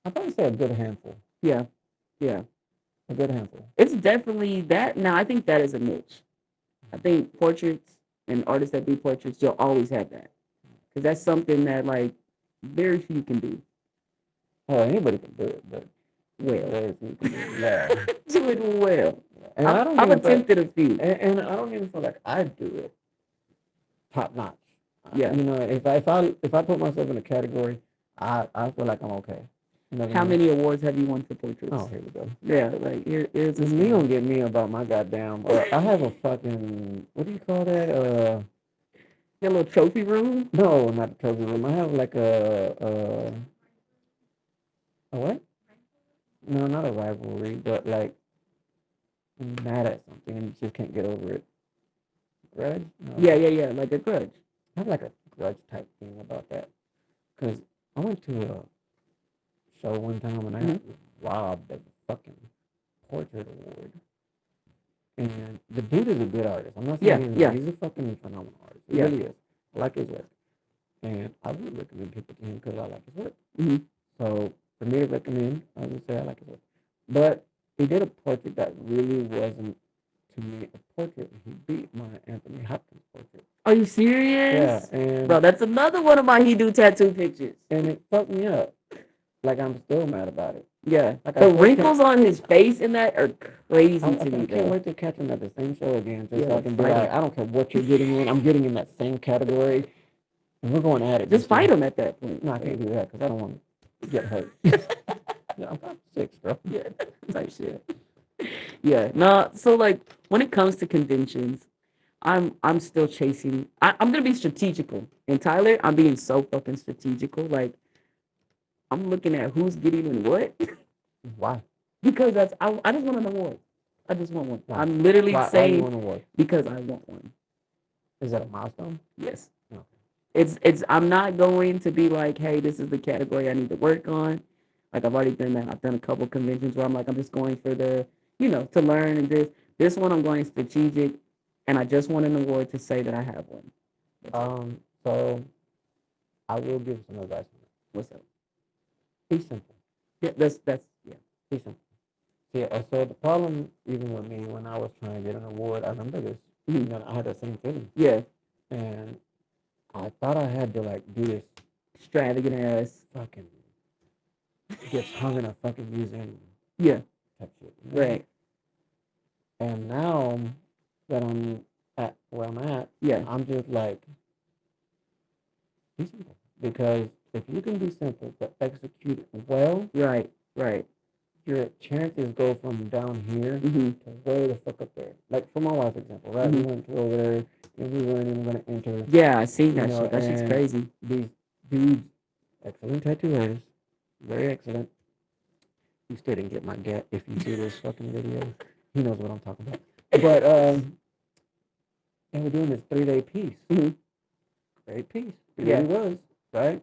I'd probably say a good handful. Yeah. A good handful. It's definitely that. Now, I think that is a niche. I think portraits and artists that do portraits, you'll always have that. Because that's something that, like, very few can do. Well, anybody can do it, but well. Very few can do it. Do it well. And I've attempted a few. And I don't even feel like I do it top notch. Yeah. You know, if I put myself in a category, I feel like I'm okay. You know How many awards have you won for portraits? Oh, here we go. Yeah, like here's me gonna get me about my goddamn. I have a fucking, what do you call that? Your little trophy room? No, not a trophy room. I have like a what? No, not a rivalry, but like I'm mad at something and you just can't get over it. Grudge? No. Yeah, like a grudge. I have like a grudge type thing about that. Because I went to a show one time and I got robbed of fucking portrait award. And the dude is a good artist. I'm not Yeah, saying yeah, he's a fucking phenomenal artist. He yeah. really is. I like his work. And I would recommend people to him because I like his work. Hmm. So for me to recommend, I would say I like his work. But he did a portrait that really wasn't, to me, a portrait. He beat my Anthony Hopkins portrait. Are you Yeah, serious? and Bro, that's another one of my he do tattoo pictures. it fucked me up. Like I'm still mad about it. Yeah. Like The wrinkles on his face in that are crazy to me, I can't though. wait to catch him at the same show again, just so Yeah, I can be fight like, him. I don't care what you're getting in, I'm getting in that same category, and we're going at it. Just this fight year. him at that point. No, I can't do that because I don't want to get hurt. Yeah, I'm 5'6", bro. Yeah, type shit. Yeah, no. So like, when it comes to conventions, I'm still chasing. I'm gonna be strategical. In Tyler, I'm being so fucking strategical. Like, I'm looking at who's getting in what Why? because I just want an award. I just want one. Why? I'm literally Why you saying want to work? because I want one. Is that a milestone? Yes. No. It's I'm not going to be like, hey, this is the category I need to work on. Like I've already done that. I've done a couple conventions where I'm like, I'm just going for the, to learn and this. This one I'm going strategic, and I just want an award to say that I have one. So I will give some advice on it. What's up? Be simple. Yeah, that's yeah. Be simple. Yeah. So the problem, even with me, when I was trying to get an award, I remember this. Mhm. I had that same feeling, Yeah, and I thought I had to like do this extravagant ass. fucking gets hung in a fucking museum Yeah, type shit. right. And now that I'm at where I'm at, Yeah, I'm just like, be simple. Because if you can be simple but execute it well, right, right. your chances go from down here Mm-hmm. to way the fuck up there. Like for my wife's example, right? We went to over there and we weren't even gonna enter. Yeah, I seen that know, shit. That shit's and crazy. These dudes, excellent tattoo artists, very excellent. You still didn't get my get if you see this fucking video. He knows what I'm talking about. But they were doing this 3-day piece. Mm-hmm. Great piece. It Yeah. really was, right?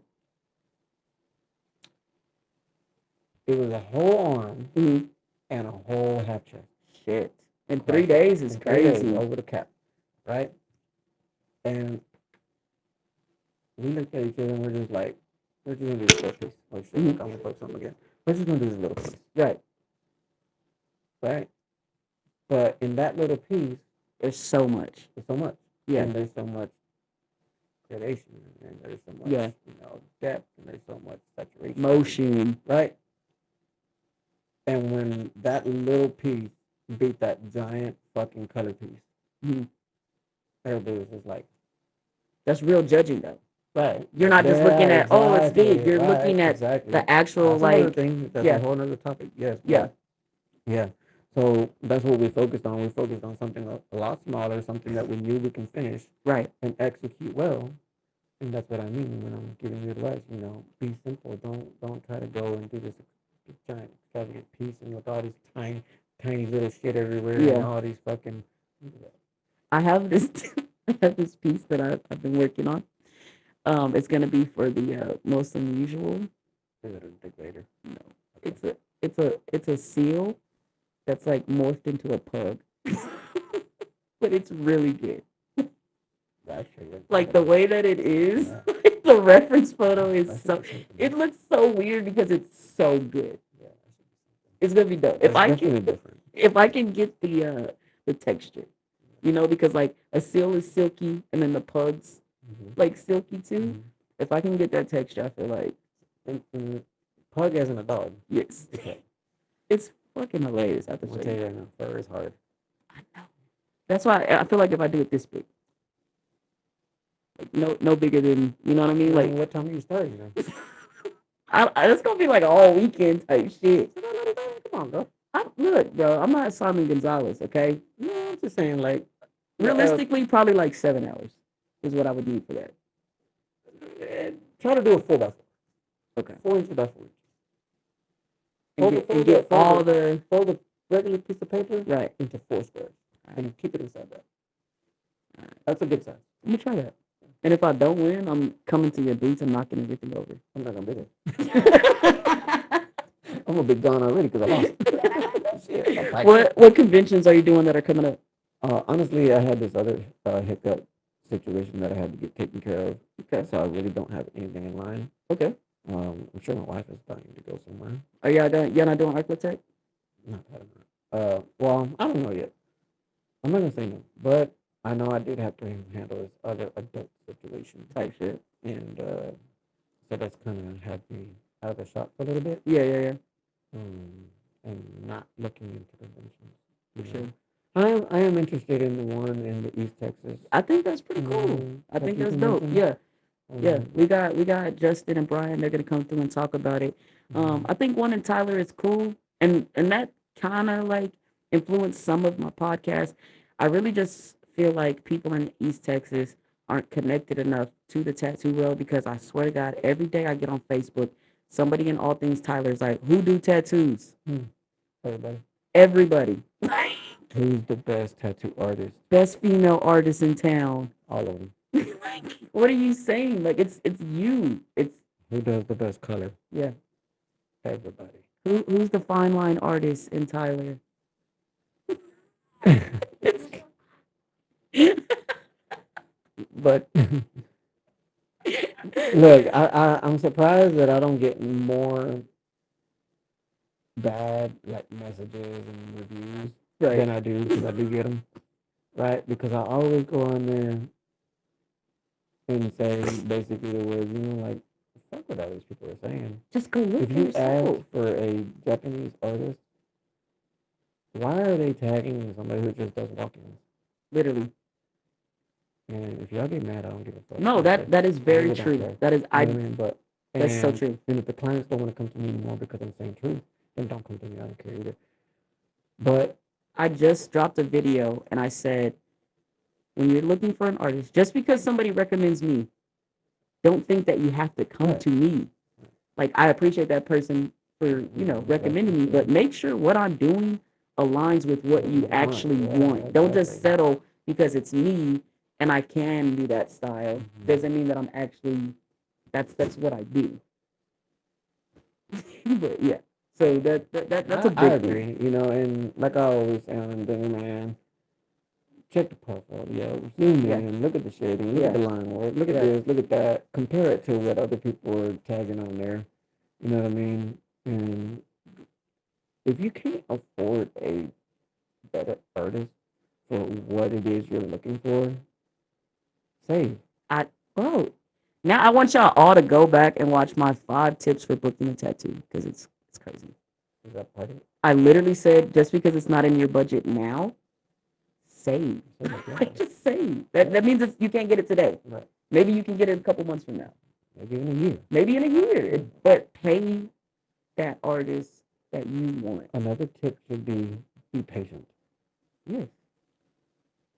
It was a whole arm Mm-hmm. and a whole half chest. Shit. In 3 days is In 3 days, crazy. over the cap, right? And we looked at each other and we're just like, we're just gonna do this little piece. Oh shit, I'm gonna put something again. We're just gonna do this little piece. Right. Right? But in that little piece, There's so much. there's so much. Yeah. And there's so much gradation and there's so much Yeah. depth and there's so much saturation. Motion. Right? And when that little piece beat that giant fucking color piece, everybody was just like, That's real judging, though. right. You're not just looking at, oh, it's big. You're right, looking at exactly. the actual, That's another like, thing. That's yeah. a whole other topic. Yes. Yeah. Yeah. So that's what we focused on. We focused on something a lot smaller, something that we knew we can finish right. and execute well. And that's what I mean when I'm giving you advice. Be simple. Don't try to go and do this giant extravagant piece and with all these tiny little shit everywhere Yeah. and all these fucking. I have this piece that I've been working on. It's gonna be for the most unusual. Is it a degrader? No, it's a seal that's like morphed into a pug, but it's really good. Like the way that it is, the reference photo is so. It looks so weird because it's so good. Yeah. It's gonna be dope. If I can get the texture, because like a seal is silky and then the pugs like silky too. If I can get that texture, I feel like pug as in a dog. yes, Okay. it's fucking hilarious. I have to I'll show tell you. you right now, fur is hard. I know. That's why I feel like if I do it this big, like no bigger than what I mean. Like what time are you starting? it's gonna be like all weekend type shit. Come on, bro. Look, bro, I'm not Simon Gonzalez, okay? No, I'm just saying, like, realistically, probably like 7 hours is what I would need for that. Try to do a 4x4. Okay. 4 inches by 4 inches. And get all the fold the regular piece of paper right into 4 squares and keep it inside that. That's a good size. Let me try that. And if I don't win, I'm coming to your boots and knocking everything over. I'm not gonna be there. I'm gonna be gone already because I lost. What conventions are you doing that are coming up? Honestly, I had this other hiccup situation that I had to get taken care of. Okay. So I really don't have anything in line. Okay. I'm sure my wife is dying to go somewhere. Are y'all not doing architect? Not that I'm not. Well, I don't know yet. I'm not gonna say no, but I know I did have to handle this other adult situation Type shit. and so that's kind of had me out of the shop for a little bit. Yeah. And not looking into conventions. For sure. I am interested in the one in the East Texas. I think that's pretty cool. I think that's dope. Yeah. Yeah. We got Justin and Brian. They're gonna come through and talk about it. I think one in Tyler is cool, and that kind of like influenced some of my podcasts. I really just feel like people in East Texas aren't connected enough to the tattoo world because I swear to God, every day I get on Facebook, somebody in all things Tyler's like, "Who do tattoos?" Everybody. Everybody. Who's the best tattoo artist? Best female artist in town. All of them. Like, what are you saying? Like, it's you. It's Who does the best color? yeah. Everybody. Who's the fine line artist in Tyler? But look, I'm surprised that I don't get more bad like messages and reviews than I do because I do get them, right? Because I always go on there and say basically the words, like, fuck what all these people are saying. Just go look If for you yourself. ask for a Japanese artist, why are they tagging somebody who just does walk-ins? Literally. And if y'all get mad, I don't give a fuck. No, that is very true. That is I mean, but that's so true. And if the clients don't want to come to me anymore because I'm saying truth, then don't come to me. I don't care either. But I just dropped a video and I said, when you're looking for an artist, just because somebody recommends me, don't think that you have to come to me. Like, I appreciate that person for, recommending me, but make sure what I'm doing aligns with what you actually want. Don't just settle because it's me and I can do that style. Doesn't mean that I'm actually, that's what I do. But yeah, so that's a big I agree, and like I always say on the thing, man, check the portfolio, zoom in, look at the shading, look at the line work, look at this, look at that, compare it to what other people are tagging on there. You know what I mean? And if you can't afford a better artist for what it is you're looking for, save. Now I want y'all all to go back and watch my 5 tips for booking a tattoo because it's crazy. Is that part of it? I literally said just because it's not in your budget now, save. Just save. That means you can't get it today. Right. Maybe you can get it a couple months from now. Maybe in a year. Maybe in a year. But pay that artist that you want. Another tip should be patient. Yes.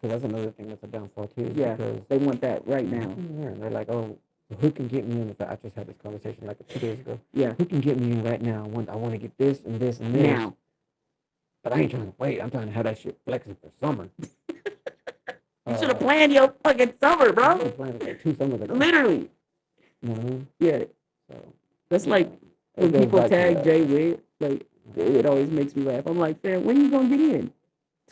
Because that's another thing that's a downfall too. Yeah, because they want that right now. Yeah, they're like, oh, who can get me in? I just had this conversation like 2 days ago. Yeah. Who can get me in right now? I want to get this and this and this. Now. But I ain't trying to wait. I'm trying to have that shit flexing for summer. You should have planned your fucking summer, bro. I planned like 2 summers ago. Literally. Mm-hmm. Yeah. So that's like when people tag Jay Witt, like it always makes me laugh. I'm like, fam, when you gonna get in?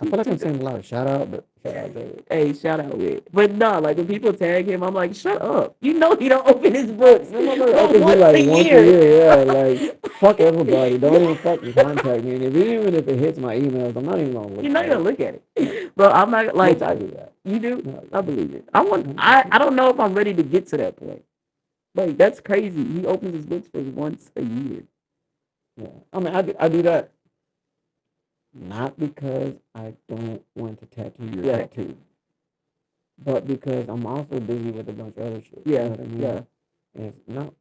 I feel like I'm saying a lot of shout out, but shout out Jay Witt. Hey, shout out Witt. But no, like when people tag him, I'm like, shut up. You know he don't open his books. Once a year. Yeah, like fuck everybody. Don't even fucking contact me. And even if it hits my emails, I'm not even gonna look. You're not gonna look at it. Bro, I'm not like I do that. You do? No, I believe it. I don't know if I'm ready to get to that point. Like that's crazy. He opens his books for once a year. Yeah. I mean I do that not because I don't want to tattoo your tattoo, but because I'm also busy with a bunch of other shit. Yeah. You know what I mean? Yeah. And it's not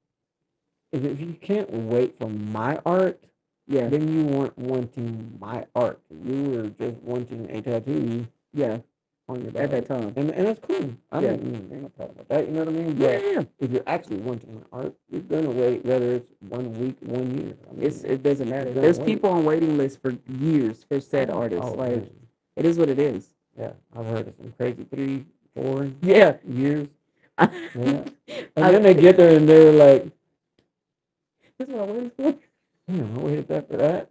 if you can't wait for my art, then you weren't wanting my art. You were just wanting a tattoo. Yeah. On your body. At that time. And that's cool. I mean, ain't no problem with that. You know what I mean? Yeah. If you're actually wanting my art, you're gonna wait whether it's 1 week, 1 year. I mean, it doesn't matter. There's people on waiting lists for years for said artists. Like it is what it is. Yeah. I've heard of some crazy 3, 4 years. Yeah. And then they get there and they're like, this is what I waited for. Yeah, I waited for that.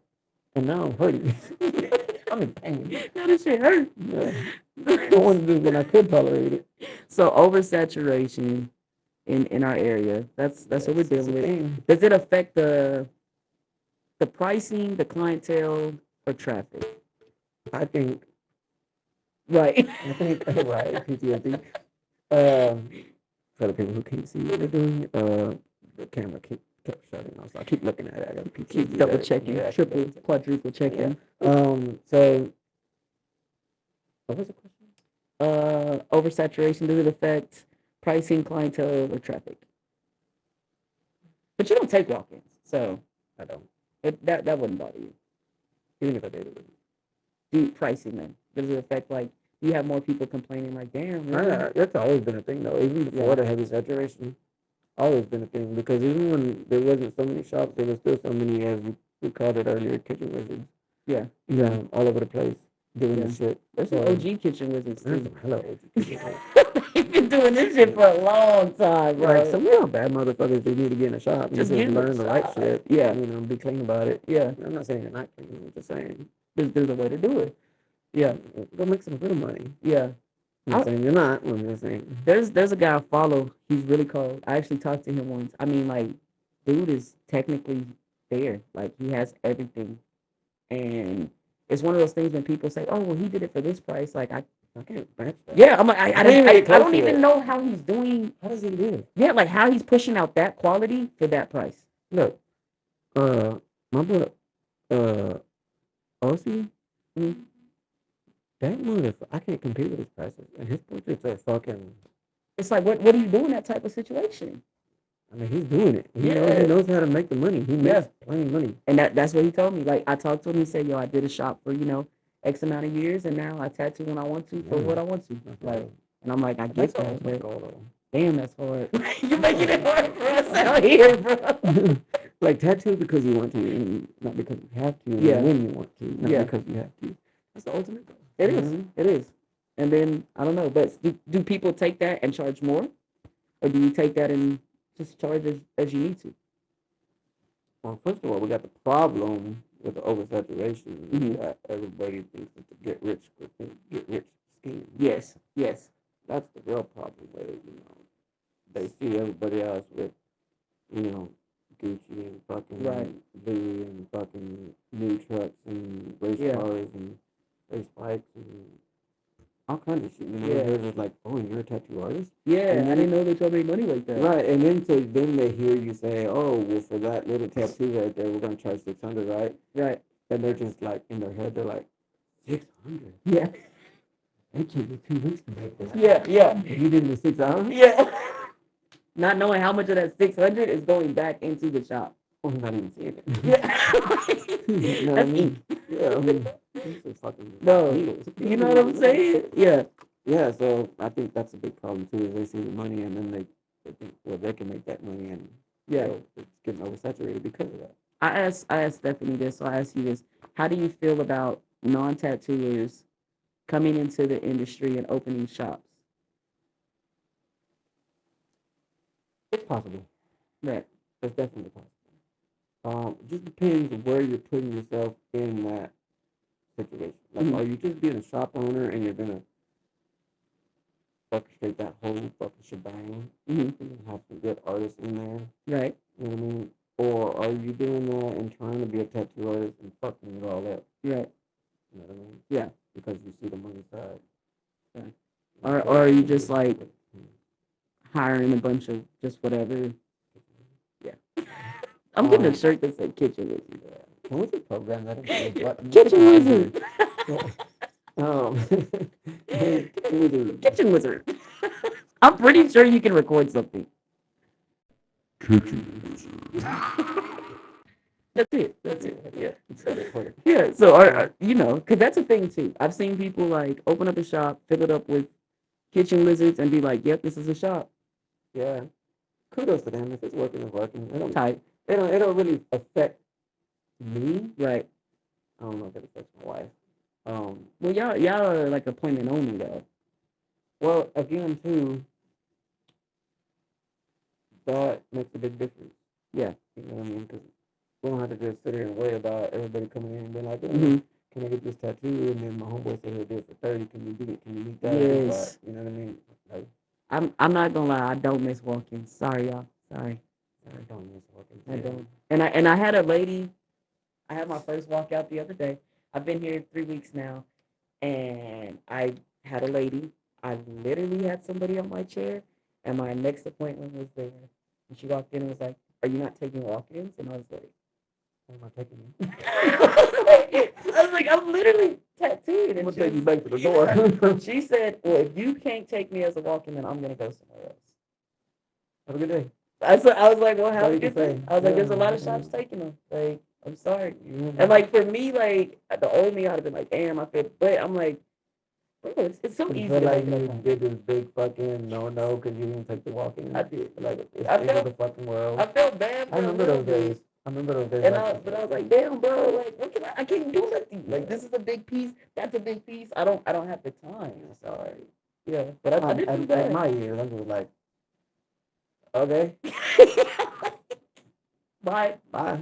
And now I'm hurting. I'm in pain. Now this shit hurt. Yeah. I wanted this when I could tolerate it. So oversaturation in our area. That's what we're It's a dealing with. thing. Does it affect the pricing, the clientele, or traffic? I think, Right. right, PTSD. Um, for the people who can't see what they're doing, the camera kept shutting off, so I keep looking at it. I got PTSD. Keep double checking, Yeah, triple, quadruple checking. So what was the question? Oversaturation, does it affect pricing, clientele, or traffic? But you don't take walk-ins, so I don't. that wouldn't bother you. Even if I did, it wouldn't. Do pricing then? Does it affect like you have more people complaining like, damn, really? That's always been a thing though. Even before the heavy saturation, always been a thing. Because even when there wasn't so many shops, there was still so many, as we called it earlier, kitchen wizards. Yeah. Yeah, all over the place doing this shit. There's some OG kitchen wizards too. Hello, OG kitchen. They've been doing this shit for a long time, bro. Like some real bad motherfuckers do need to get in a shop and just learn the right shit. Yeah. You know, be clean about it. Yeah. I'm not saying you're not clean. I'm just saying there's a way to do it. Yeah. Go make some real money. Yeah. I'm not saying you're not. I'm just saying. There's a guy I follow. He's really cold. I actually talked to him once. I mean, like, dude is technically there. Like, he has everything. And it's one of those things when people say, "Oh, well, he did it for this price." Like, I can't match that. Yeah, I'm like, I don't even know how he's doing. How does he do it? Yeah, like how he's pushing out that quality for that price. Look, my boy, Ossie, that motherfucker, I can't compete with his prices, and his portraits are fucking. It's like, what do you do in that type of situation? I mean, he's doing it. He knows how to make the money. He makes plenty of money. And that's what he told me. Like, I talked to him. He said, "Yo, I did a shop for X amount of years, and now I tattoo when I want to for what I want to." Like, and I'm like, I get that, but damn, that's hard. You're making it hard for us out here, bro. Like tattoo because you want to, and not because you have to. And when you want to, not because you have to. That's the ultimate goal. It is. It is. And then I don't know, but do people take that and charge more, or do you take that and just charge as you need to? Well, first of all, we got the problem with the oversaturation. That everybody thinks it's a get rich scheme. Yes. That's the real problem with it. They see everybody else with, Gucci and fucking Louis and fucking new trucks and race cars and race bikes and all kinds of shit. They're just like, "Oh, you're a tattoo artist?" Yeah, and I didn't know that y'all made money like that. Right, and then they hear you say, "Oh, well, for that little tattoo right there, we're gonna charge $600, right?" Right. And they're just like in their head, they're like, $600. Yeah. It took me 2 weeks to make this. Yeah. You did it in 6 hours? Yeah. Not knowing how much of that 600 is going back into the shop. Or not even seeing it. Yeah. That's ink. Yeah, I mean, this is fucking needles. You know what I'm saying? Yeah. Yeah, so I think that's a big problem too, is they see the money and then they think, well, they can make that money and it's getting oversaturated because of that. I asked Stephanie this, so I ask you this. How do you feel about non-tattooers coming into the industry and opening shops? It's possible. Right. It's definitely possible. It just depends where you're putting yourself in that situation. Like, are you just being a shop owner and you're gonna orchestrate that whole fucking shebang and have some good artists in there? Right. You know what I mean? Or are you doing that and trying to be a tattoo artist and fucking it all up? Right. You know what I mean? Yeah. Because you see the money side. Right. Or are you just like hiring a bunch of just whatever? Yeah. I'm getting a shirt that said Kitchen Wizard. Can we just program that into Kitchen Wizard? Kitchen Wizard. I'm pretty sure you can record something. Kitchen Wizard. That's it. Yeah. Yeah. So, because that's a thing too. I've seen people like open up a shop, fill it up with kitchen lizards, and be like, "Yep, this is a shop." Yeah. Kudos to them. If it's working, it's working. It don't really affect me. Right. I don't know if it affects my wife. Well, y'all are like appointment only though. Well, again, too, that makes a big difference. Yeah. You know what I mean? Because we don't have to just sit here and worry about everybody coming in and being like, Hmm. can I get this tattoo? And then my homeboy said he'll do it for 30. Can you do it? Can you meet that? Yes. You know what I mean? Like, I'm not gonna lie, I don't miss walking. Sorry, y'all. Sorry. I don't miss walking. I don't. And I had a lady, I had my first walkout the other day. I've been here 3 weeks now, and I had a lady. I literally had somebody on my chair, and my next appointment was there. And she walked in and was like, "Are you not taking walk-ins?" And I was like, Why am I taking you? I was like, I'm literally tattooed. I'm And gonna take you back to the door. she said, "Well, if you can't take me as a walk-in, then I'm gonna go somewhere else." Have a good day. I was like, well, That's all have a you can good day. say. I was like, there's a Yeah. lot of shops taking them. Like, I'm sorry. Mhm. And like for me, like the old me, I'd have been like, damn, I feel. But I'm like, bro, it's so You easy feel to like make it you up. did this big fucking no because you didn't take the walk in. I did. Like it's I the end of felt, the fucking world. I felt bad. I remember those days. I remember those days. And but I was like, damn, bro, like, what can I can't do nothing. Like, this is a big piece. That's a big piece. I don't have the time. Sorry. Yeah, but I did feel at bad. my years, I'm just like, okay, Bye. bye.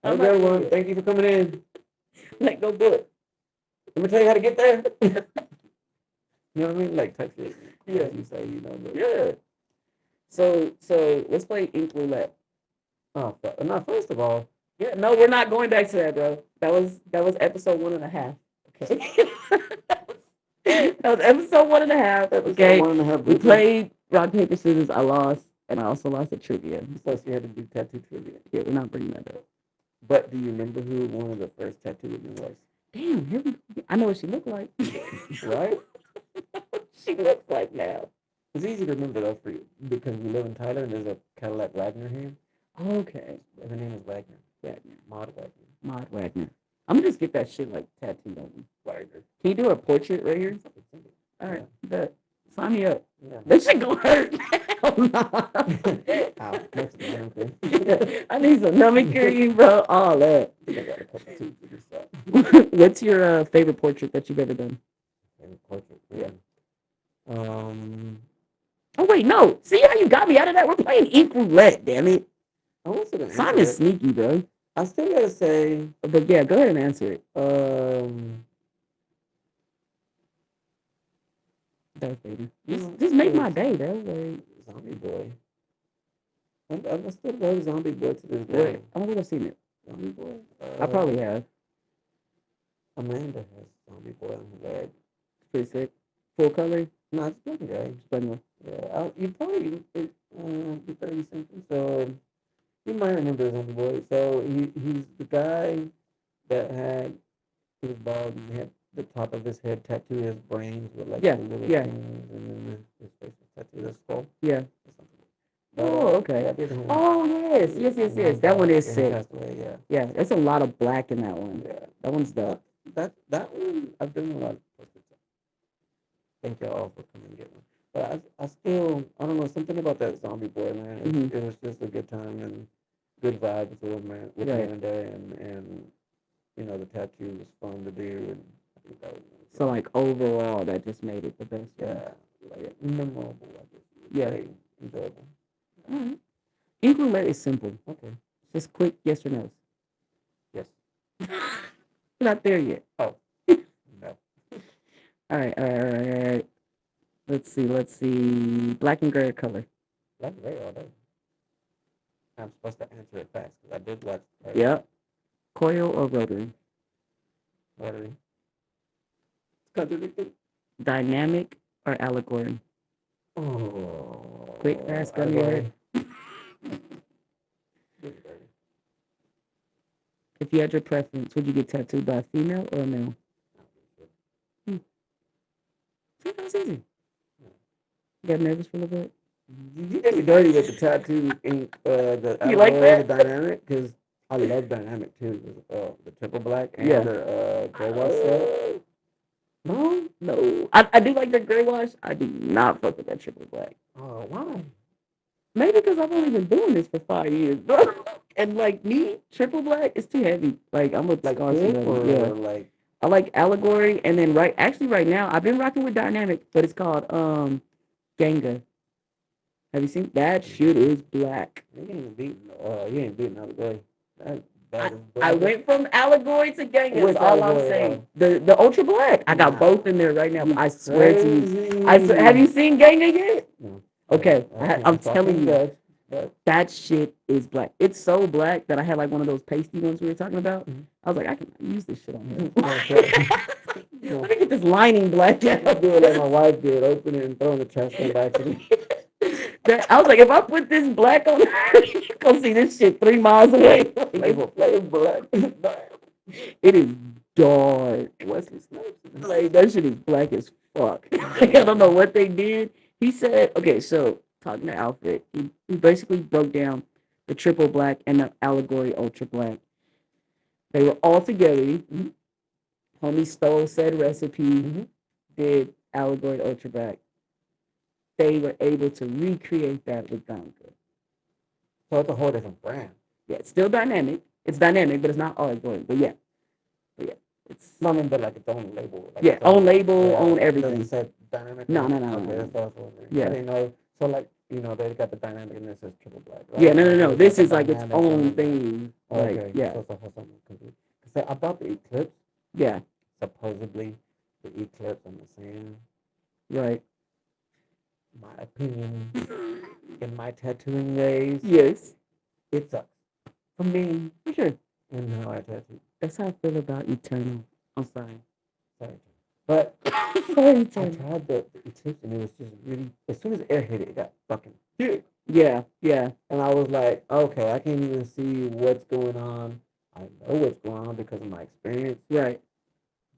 I'm Have a good not one. Thank you for coming in. like, go do it. Let me tell you how to get there. You know what I mean? Like text it. Yeah. As you say, you know. But, Yeah. So let's play ink roulette. oh, no, first of all, Yeah, no, we're not going back to that, bro. That was episode 1.5. Okay. That was episode 1.5. Okay. one and a half. We played rock, paper, scissors. I lost, and I also lost at trivia. Plus, you had to do tattoo trivia. Yeah, we're not bringing that up. But do you remember who one of the first tattoo women was? Damn, I know what she looked like. Right? She looks like now. It's easy to remember though for you because we live in Tyler and there's a Cadillac Wagner here. Okay. Her name is Wagner. Wagner. Maud Wagner. Maud Wagner. I'm gonna just get that shit like tattooed on me. Wagner. Can you do a portrait right here? All right, bet. Sign me up. Yeah. That shit gonna hurt. Ow, that's the damn thing. I need some numbing cream, bro. All that. I got a couple too for this stuff. What's your favorite portrait that you've ever done? Favorite portrait? Yeah. Oh wait, no. See how you got me out of that? We're playing ink roulette, damn it. I was gonna answer Simon's it. sneaky, bro. I still gotta say, But yeah, go ahead and answer it. Darth Vader. Just make my day, bro. Like, Zombie Boy. I'm still love Zombie Boy to this day. I don't think I've seen it. Zombie Boy. I probably have. Amanda has Zombie Boy on her leg. Pretty sick. Full color. No, it's black and gray. But no. Yeah, you probably be 30 something. So you might remember Zombie Boy. So he's the guy that he was bald and he had the top of his head tattooed his brains with like Yeah, the little yeah. things, and then his face was tattooed his skull. Yeah. Or something. Oh, okay. Yeah, I did him. Oh yes. That one is He sick. passed away, yeah. Yeah, there's a lot of black in that one. Yeah. That one's dope. That one I've done a lot of portraits of. Thank y'all for coming and getting one. But I still I don't know something about that Zombie Boy, man. It was just a good time and good vibes with Amanda and you know the tattoo was fun to do and I think that was So like overall, that just made it the best. yeah, like memorable. I guess. Yeah. Enjoyable. All right. Ink roulette is simple. Okay. Just quick yes or no. Yes. We're not there yet. Oh. No. All right. Let's see. Black and gray color. Black and gray all day. I'm supposed to answer it fast because I did watch. Yep. Coil or rotary? Rotary. It's contradicted. Dynamic or allegory? Oh. Quick, fast, gun your head. If you had your preference, would you get tattooed by a female or a male? See, that was easy. You got nervous for a little bit? You get me dirty with the tattoo ink, the You like that? the dynamic, because I love dynamic too. The triple black and the gray wash stuff. No. I do like the gray wash. I do not fuck with that triple black. Oh, why? Maybe because I've only been doing this for 5 years, bro. And like me, triple black is too heavy. Like I'm a Like Scarson, pink or yeah. like I like allegory, and then right now I've been rocking with dynamic, but it's called Ganga. Have you seen that shit? Is black. you ain't beating allegory. That I went from allegory to gang. That's Which all I'm allegory, saying. The ultra black. I got Nah. both in there right now. I swear to you. Crazy. Have you seen Gang yet? No. Okay, I'm So I telling can't you, judge, but that shit is black. It's so black that I had like one of those pasty ones we were talking about. Mhm. I was like, I can use this shit on here. Yeah. Let me get this lining black out. do it like my wife did, open it and throw in the trash can by accident. I was like, if I put this black on her, you gonna see this shit 3 miles away. Flavor black. It is dark. Wesley Snipes. Like that shit is black as fuck. Like, I don't know what they did. He said, okay, so talking to Alfred, he basically broke down the triple black and the allegory ultra black. They were all together. Mm-hmm. Homie stole said recipe, mm-hmm. did allegory ultra black. They were able to recreate that with Gonka. So it's a whole different brand. Yeah, it's still dynamic. It's dynamic, but it's not allegory. But yeah. It's I mean, but like its own label. Like yeah, own label, own everything. Does it say dynamic? No. Okay, that's also yeah. I didn't know. So like they got the dynamic and this is triple black. Right? Yeah, no. This is like its own thing. Okay, like, yeah. So because I bought the Eclipse. Yeah. Supposedly, the Eclipse on the sand. Right. My opinion, in my tattooing days, yes, it sucks. For me, for sure. And how I tattoo. That's how I feel about Eternal. I'm sorry. But sorry, I tried the Eclipse and it was just really, as soon as air hit it, it got fucking big. Yeah. And I was like, okay, I can't even see what's going on. I know what's going on because of my experience. Right.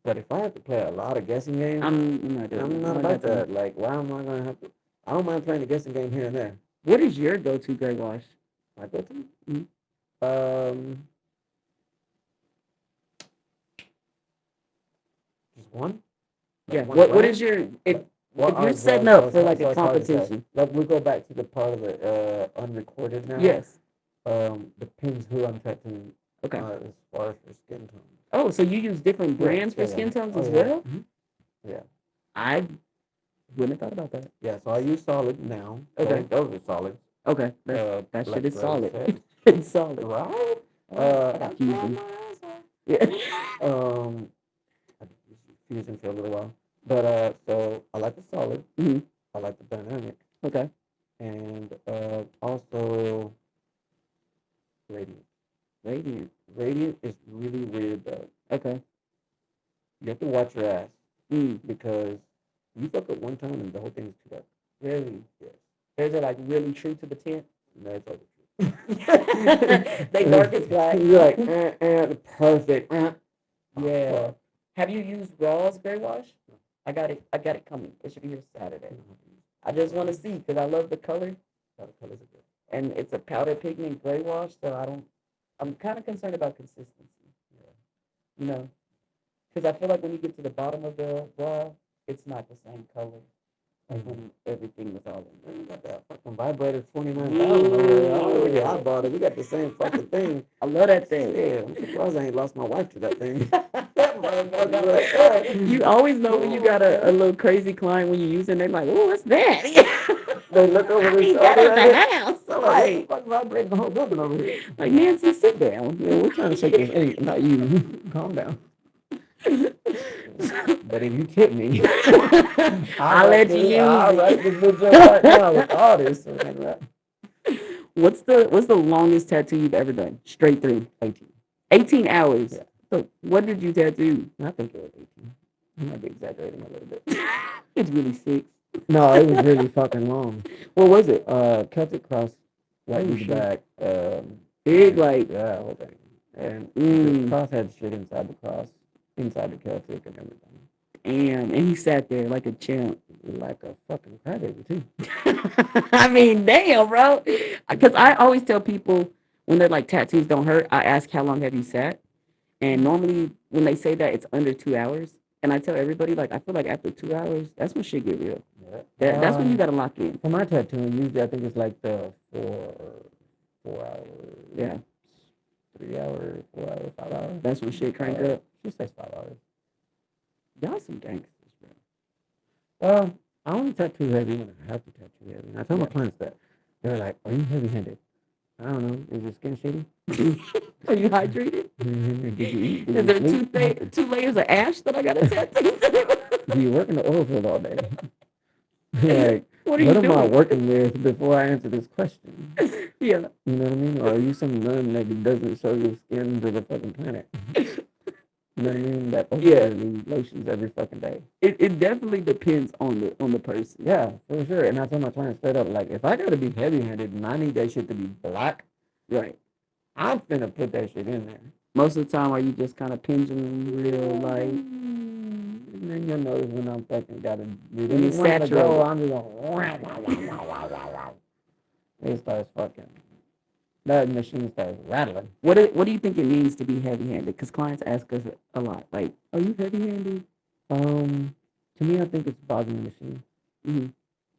But if I have to play a lot of guessing games, I'm not about that. Like, why am I going to have to? I don't mind playing a guessing game here and there. What is your go-to gray wash? My go-to? Mm-hmm. Just one? Yeah. What is your if you're setting up for like a competition? Like we go back to the part of the unrecorded now. Yes. Depends who I'm tattooing. Okay. As far as for skin tones. Oh, so you use different brands for skin tones as well? Mm-hmm. Yeah. I wouldn't have thought about that. Yeah, so I use solid now. Okay. Those are solid. Okay. That shit is solid. It's it's solid. Right? Fusion. Yeah. Fusion for a little while. But so I like the solid. Mm-hmm. I like the dynamic. Okay. And also radiant. Radiant is really weird though. Okay. You have to watch your ass. Because you fuck up one time and the whole thing's too dark. Really? Yes. Is it like really true to the tint? No, it's over true. They dark as black. You're like, perfect. Yeah. Have you used Raw's gray wash? I got it coming. It should be here Saturday. I just want to see because I love the color. The colors are good. And it's a powder pigment gray wash, so I'm kind of concerned about consistency. Yeah. Because I feel like when you get to the bottom of the raw, it's not the same color like when everything was all in. You got that fucking vibrator 29,000. I bought it. We got the same fucking thing. I love that thing. Yeah, I'm surprised I ain't lost my wife to that thing. You always know when you got a little crazy client when you use it, and they're like, "Oh, what's that?" They look over their shoulder at the house. So like, fuck vibrating the whole building over here. Like, Nancy, sit down. Yeah, we're trying to shake this. Hey, not you. Calm down. But if you tip me, I'll let you use it. I'll write this bitch up right now with all this. What's the longest tattoo you've ever done? Straight through? 18 hours? Yeah. So what did you tattoo? I think it was 18. I might be exaggerating a little bit. It's really 6. No, it was really fucking long. What was it? Celtic cross, right in the back. Big, like... Yeah, whole thing. And the cross had shit inside the cross. Inside the Celtic and everything. Damn, and he sat there like a champ. Like a fucking crybaby, too. I mean, damn, bro. Because I always tell people when they're like, tattoos don't hurt, I ask, how long have you sat? And normally when they say that, it's under 2 hours. And I tell everybody, like, I feel like after 2 hours, that's when shit get real. Yeah. That's when you got to lock in. For my tattooing, usually I think it's like the 4 hours. Yeah. 3 hours, 4 hours, 5 hours. That's when shit crank up. She says 5 hours. Y'all some gangsters, bro. Well, I only tattoo heavy when I have to tattoo heavy. And I tell my clients that. They're like, are you heavy-handed? I don't know. Is your skin shitty? Are you hydrated? Did you eat? Did Is you there sleep? two layers of ash that I got to tattoo? Do you work in the oil field all day? Like, What are what you am I doing? working with before I answer this question? Yeah. You know what I mean? Or are you some nun that doesn't show your skin to the fucking planet? You know what I mean? That Yeah. lotions every fucking day. It definitely depends on the person. Yeah, for sure. And I tell my clients straight up, like, if I gotta be heavy handed and I need that shit to be black, Right. I'm finna put that shit in there. Most of the time, are you just kind of pendulum real like? And then you'll notice when I'm fucking gotta really You want to go, saturated. I'm just going, wow, wow, wow, wow, wow, wow, wow. It starts fucking, that machine starts rattling. What do you think it means to be heavy handed? Because clients ask us a lot, like, "Are you heavy handed?" To me, I think it's bogging the machine. Mm-hmm.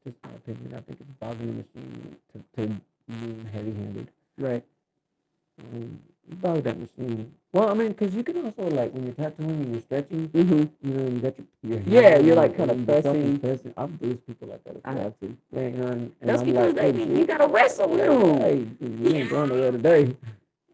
Just my opinion. I think it's bogging the machine to mean heavy handed. Right. Bog that machine. Well, I mean, because you can also, like, when you're tattooing and you're stretching, Mm-hmm. you know, you got your Yeah, hand you're like kind and of you're fucking pressing. I've bruised people like that as I well. have to. Yeah, you know, and That's I'm because like, hey, you gotta wrestle with them. hey, you ain't going nowhere today.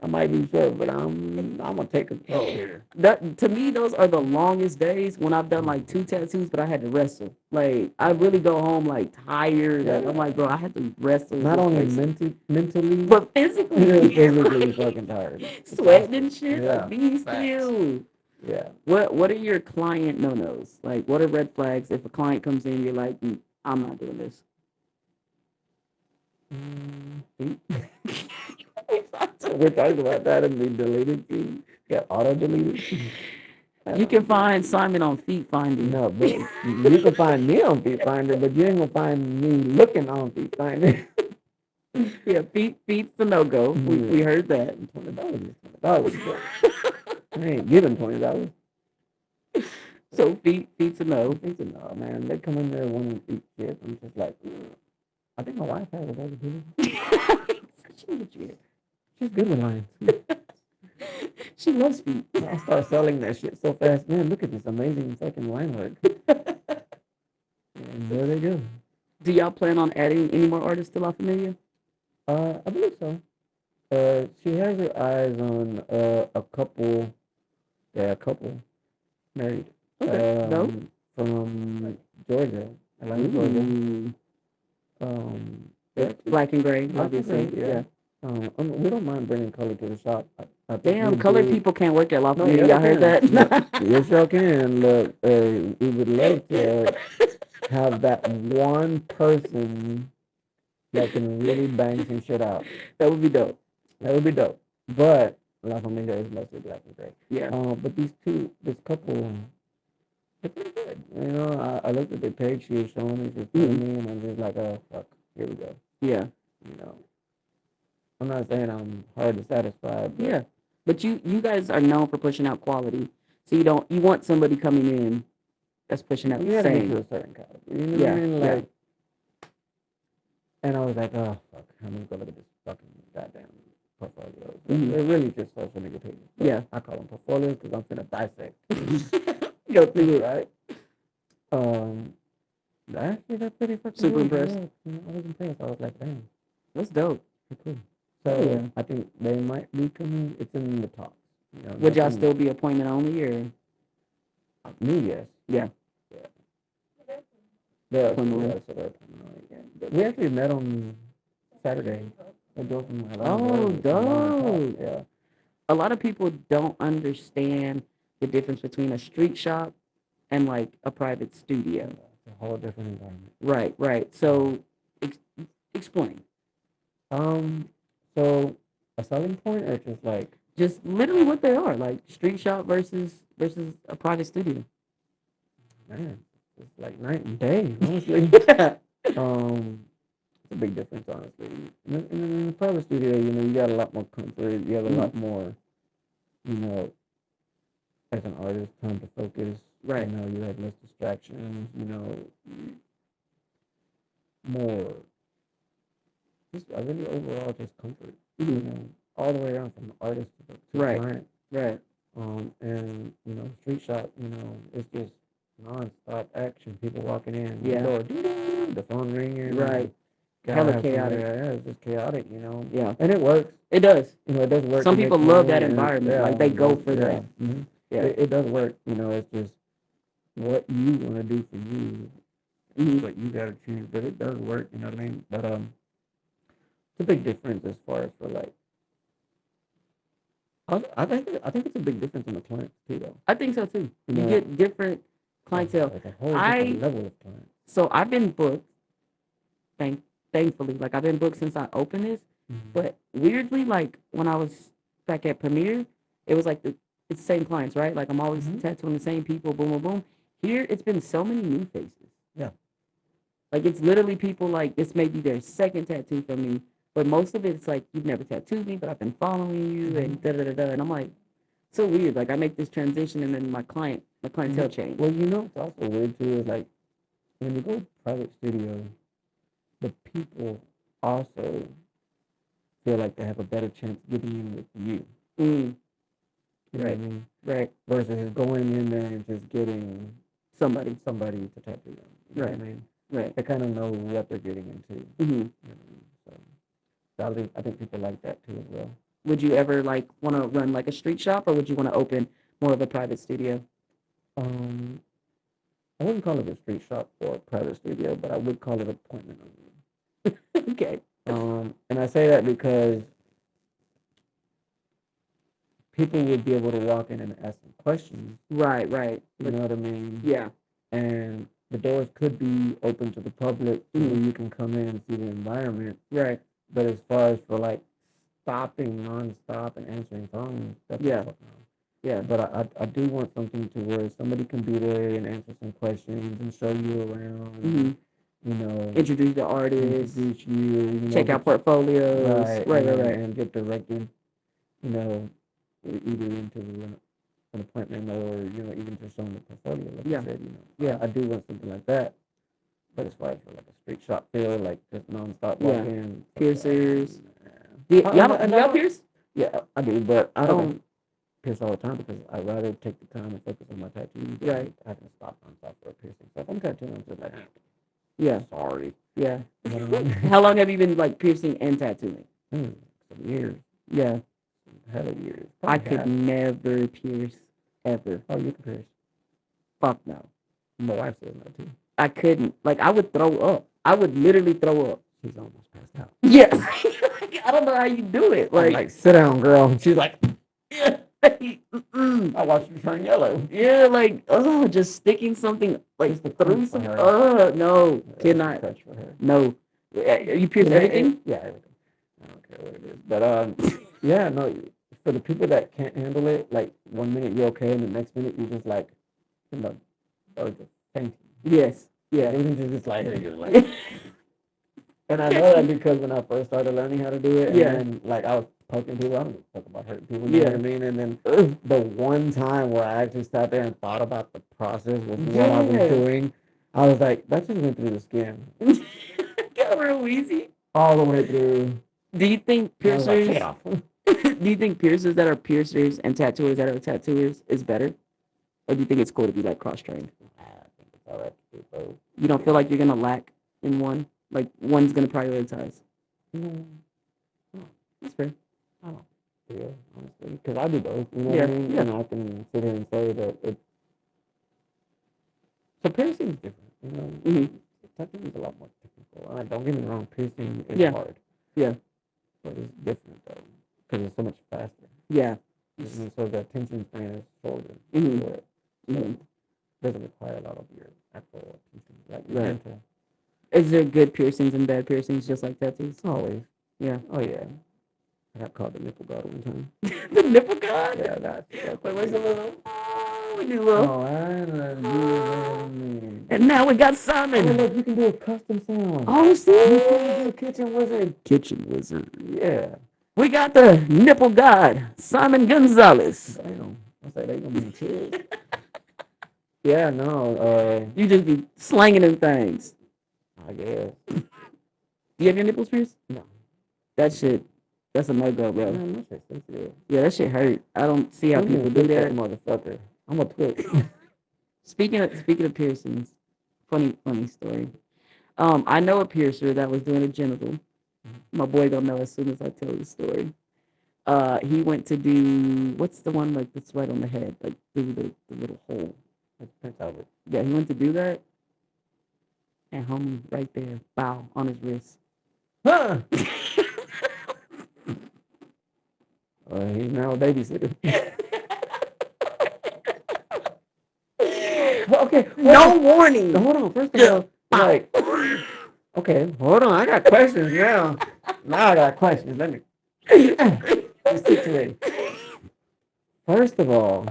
I might be short, but I'm gonna take control here. That to me, those are the longest days when I've done like 2 tattoos, but I had to wrestle. Like I really go home like tired. Yeah. Like, I'm like, bro, I had to wrestle. Not this only person. mentally, But physically, physically fucking tired. sweating and shit. Yeah. Like, be Facts. still. Yeah. What are your client no nos? Like, what are red flags if a client comes in, you're like, I'm not doing this. We're talking about that and be deleted. Get auto deleted. You can find Simon on Feet Finding. No, but you can find me on Feet Finder, but you ain't gonna find me looking on Feet Finder. Yeah, feet's the no go. We heard that. $20. I ain't giving $20. So feet's a no. Feet's a no, man. They come in there wanting feet shit. I'm just like, I think my wife has it over here. She's good with lines. She loves feet. I'll start selling that shit so fast. Man, look at this amazing fucking line work. And there they go. Do y'all plan on adding any more artists to La Familia? I believe so. She has her eyes on a couple. Yeah, a couple married. Okay, dope. From Georgia, Atlanta, Georgia. Yeah, Black and gray, obviously. Yeah. We don't mind bringing color to the shop. Damn, colored people can't work at La No, Familia. yeah, Y'all heard that? Yes, y'all can. Look, we would love to have that one person that can really bang some shit out. That would be dope. That would be dope. But La Familia is mostly black and gray. Yeah. But this couple, they're pretty good. You know, I looked at the page she was showing me, she's telling me, and I'm just like, oh fuck, here we go. Yeah. You know, I'm not saying I'm hard to satisfy. But yeah. But you guys are known for pushing out quality, so you want somebody coming in that's pushing out the same. To a certain caliber. You know what I mean? Like, and I was like, oh fuck, I'm gonna go look at this fucking goddamn portfolio. They're really just social media pages. Yeah. I call them portfolios because I'm finna dissect. Go through it, right? Actually, that's pretty fucking super good. impressed. Yeah, I was impressed. I was like, damn, that's dope. Cool. So I think they might be coming. It's in the talks. You know, would y'all still be appointment only or? Me, yes. Yeah. Yeah. We actually met on Saturday. Oh, dope. Yeah. A lot of people don't understand the difference between a street shop and like a private studio. It's a whole different environment. Right. So, explain. So a selling point, or just literally what they are, like street shop versus a private studio. Man, it's like night and day, honestly. It's a big difference, honestly. In the private studio, you know, you got a lot more comfort. You have a lot more, you know, as an artist, time to focus. Right. You know, you have less distractions. You know, more. Just really overall, just comfort. You know, all the way around from the artist to the client. Right. And you know, street shop. You know, it's just non-stop action. People walking in. Yeah. The door, the phone ringing. Right. hella Guy from chaotic. there. Yeah, it's just chaotic, Yeah, and it works. it does. It does work. Some It people makes love money, that and environment. yeah, Like they go for yeah. that. Yeah. It does work. It's just what you want to do for you, Hmm. what you gotta choose. But it does work. You know what I mean? But it's a big difference as far as for like. I think it's a big difference in the clients too, though. I think so too. You You know, get different clientele. like a whole I different level of client. so I've been booked. Thank thankfully, like I've been booked since I opened this. Mm-hmm. But weirdly, like when I was back at Premiere, it was like it's the same clients, right? Like I'm always Mm-hmm. tattooing the same people. Boom, boom, boom. Here, it's been so many new faces. Yeah. Like it's literally people like this may be their second tattoo from me, but most of it's like you've never tattooed me, but I've been following you and da da da da. And I'm like, so weird. Like I make this transition and then my clientele change. Well, it's also weird too. Is like when you go private studio, the people also feel like they have a better chance getting in with you. Mm, You know what I mean? right. Versus going in there and just getting somebody to tattoo them. You know what I mean? Right. They kind of know what they're getting into. Hmm. You know what I mean? So I think people like that too as well. Would you ever like want to run like a street shop, or would you want to open more of a private studio? Um, I wouldn't call it a street shop or a private studio, but I would call it appointment only. Okay. And I say that because people would be able to walk in and ask some questions. Right. Right. You know what I mean? Yeah. And the doors could be open to the public, so you can come in and see the environment. Right. But as far as for like stopping nonstop and answering phones, that's Yeah. no. Yeah, but I do want something to where somebody can be there and answer some questions and show you around. Hmm. Introduce the artist. Introduce you. Check out portfolios. Right. And get directed. You know, either into an appointment or even just showing the portfolio. Like Yeah. I said, Yeah. I do want something like that. But as far as for like a street shop feel, like just nonstop Yeah. walking, Piercers. yeah. Y'all pierce? Yeah, I do, but I don't Okay. pierce all the time because I'd rather take the time and focus on my tattoos. Right. I can stop nonstop for a piercing. So if I'm tattooing, I'm just like, Yeah. sorry. Yeah. You know what I mean? How long have you been like piercing and tattooing? Some years. Yeah. Hell of years. I Probably could half. never pierce ever. Oh, you can pierce. Fuck no. My wife says no too. I couldn't. Like I would throw up. I would literally throw up. She's almost passed out. Yes. I don't know how you do it. I'm like, sit down, girl. She's like, yeah. I watched you turn yellow. Yeah, like just sticking something like It's the through crutch for some. her. No, Yeah, cannot. crutch for her. No. You pierce everything? Yeah, everything. I don't care what it is. But yeah, no. For the people that can't handle it, like 1 minute you're okay, and the next minute you're just like, or just fainting. Yes. Yeah. Even just like, you're like. And I know that because when I first started learning how to do it, and then, like I was poking people, I don't give a fuck about hurting people, you know what I mean? And then the one time where I actually sat there and thought about the process with what I was doing, I was like, that just went through the skin. Got real easy. All the way through. Do you think piercers? Like, do you think piercers that are piercers and tattooers that are tattooers is better, or do you think it's cool to be like cross trained? I think it's all right to do both. You don't feel like you're gonna lack in one? Like one's gonna prioritize? No, That's fair. I don't feel, honestly, because I do both. You know Yeah, what I mean? yeah. And I can sit here and say that it's. So piercing is different. You know, Mm-hmm. tattooing is a lot more technical. Don't get me wrong, piercing is Yeah. hard. Yeah. But it's different though, because it's so much faster. Yeah. And so the attention span is shorter. Mhm. For it. So it doesn't require a lot of your actual attention. Like Right. mental. Is there good piercings and bad piercings just like tattoos? Always. Yeah. Oh yeah. I got called the nipple god one time. The nipple god? Yeah, that's Wait, where's the little? Oh, we do little. Oh, I know. And now we got Oh, Simon. look, you can do a custom sound. Oh, You see? can do a kitchen wizard. Kitchen wizard. Yeah. We got the nipple god, Simon Gonzalez. Damn. I say they gonna be chills. Yeah, no. You just be slanging them things. I guess. Do you have your nipples pierced? No. That shit, that's a no-go, bro. Man, that shit's sensitive. Yeah, that shit hurt. I don't see how people do that. Motherfucker. I'm a twitch. Speaking of piercings, funny story. I know a piercer that was doing a genital. My boy gonna know as soon as I tell the story. He went to do what's the one like that's right on the head, like through the little hole. That's Prince Albert. Yeah, he went to do that, and homie right there, bow on his wrist. Huh? He's now a babysitter. Well, okay, No warning. hold on. First of all, like, okay, hold on. I got questions now. Now I got questions. Let me situate. First of all,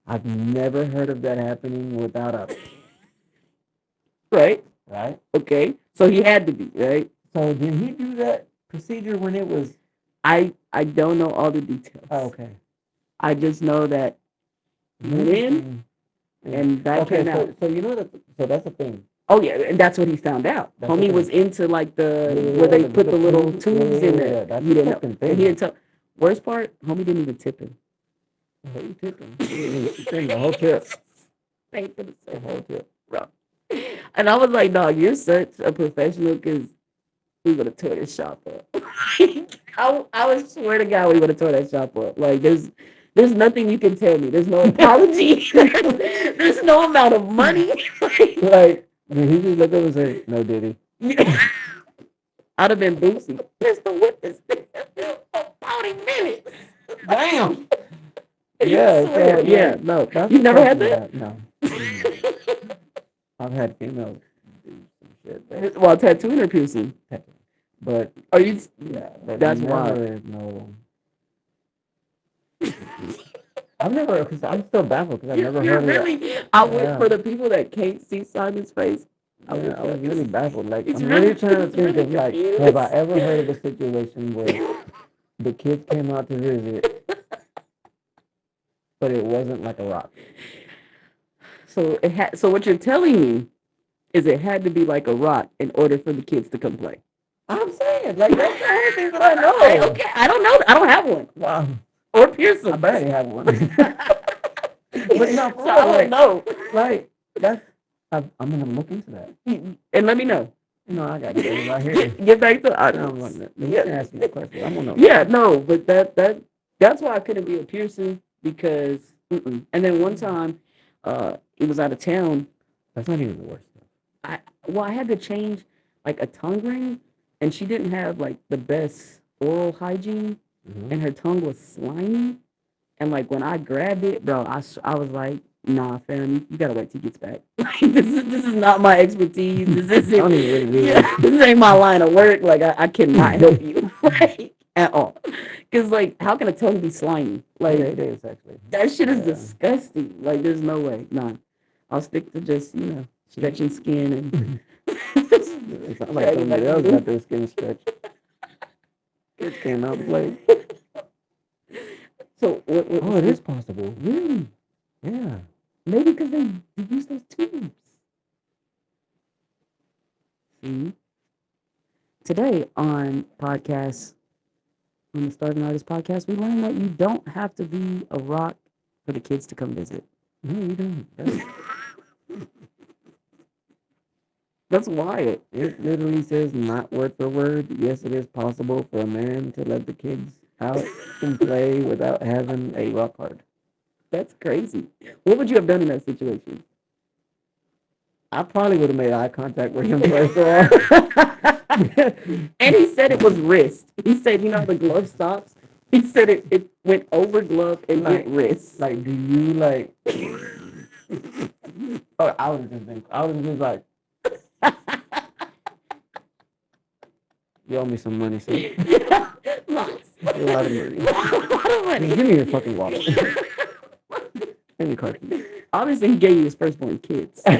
I've never heard of that happening without a Right. right. Okay. So he had to be right. So did he do that procedure when it was? I don't know all the details. Oh, okay. I just know that he went in and that came out. So you know that. So that's the thing. Oh yeah, and that's what he found out. That's Homie was into like where they put the little tubes in there. That's He didn't know. thing. He didn't tell. Worst part, homie didn't even tip him. Oh, you tip him. The whole tip. Paid for the whole tip. Bro. And I was like, dog, you're such a professional because we would have tore this shop up. I would swear to God we would have tore that shop up. Like there's nothing you can tell me. There's no apology. There's no amount of money. Like did he just look up and say, "No, did he?" I'd have been Boosie. Pistol whip this thing for 40 minutes. Damn. Yeah. No. You never had that? No. I've had females do some shit. Well, tattooing or piercing? But are you? Yeah. That's why. No. I've never, because I'm still baffled because I've never heard really, of it. I went for the people that can't see Simon's face. I was really baffled. Like, I'm really really trying to think really of, like, have I ever heard of a situation where the kids came out to visit, but it wasn't like a rock? So So what you're telling me is it had to be like a rock in order for the kids to come play. I'm saying, like, that's the only thing that I know. Okay, I don't know. I don't have one. Wow. Or piercing. I barely have one. But no, so I don't know. Like, that's, I'm going to look into that. And let me know. No, I got to get it right here. Get back to I don't want to. You can ask me a question. I'm gonna know. Yeah, no, but that's why I couldn't be a piercing because. And then one time, it was out of town. That's not even the worst stuff. I had to change like a tongue ring, and she didn't have like the best oral hygiene, and her tongue was slimy. And like when I grabbed it, bro, I was like, nah, fam, you gotta wait till he gets back. this is not my expertise. This ain't my line of work. Like I cannot help you like at all. Cause like how can a tongue be slimy? Like it is actually. That shit is disgusting. Like there's no way. Nah. I'll stick to just, stretching skin and it's not like somebody else got their skin stretched. It came out play. So it is possible. Really? Yeah. Maybe because they use those tubes. See? Today on podcast, on the Starving Artist podcast, we learned that you don't have to be a rock for the kids to come visit. No, you don't. That's why it literally says not word for word. Yes, it is possible for a man to let the kids out and play without having a rock hard. That's crazy. What would you have done in that situation? I probably would have made eye contact with him first of all. And he said it was wrist. He said, the glove stops. He said it went over glove and hit wrist. Like, do you like? Oh, I would have just like, you owe me some money, sir. Lots. A lot of money. A lot of money. Give me your fucking wallet. Any card. Obviously, he gave you his firstborn kids. So,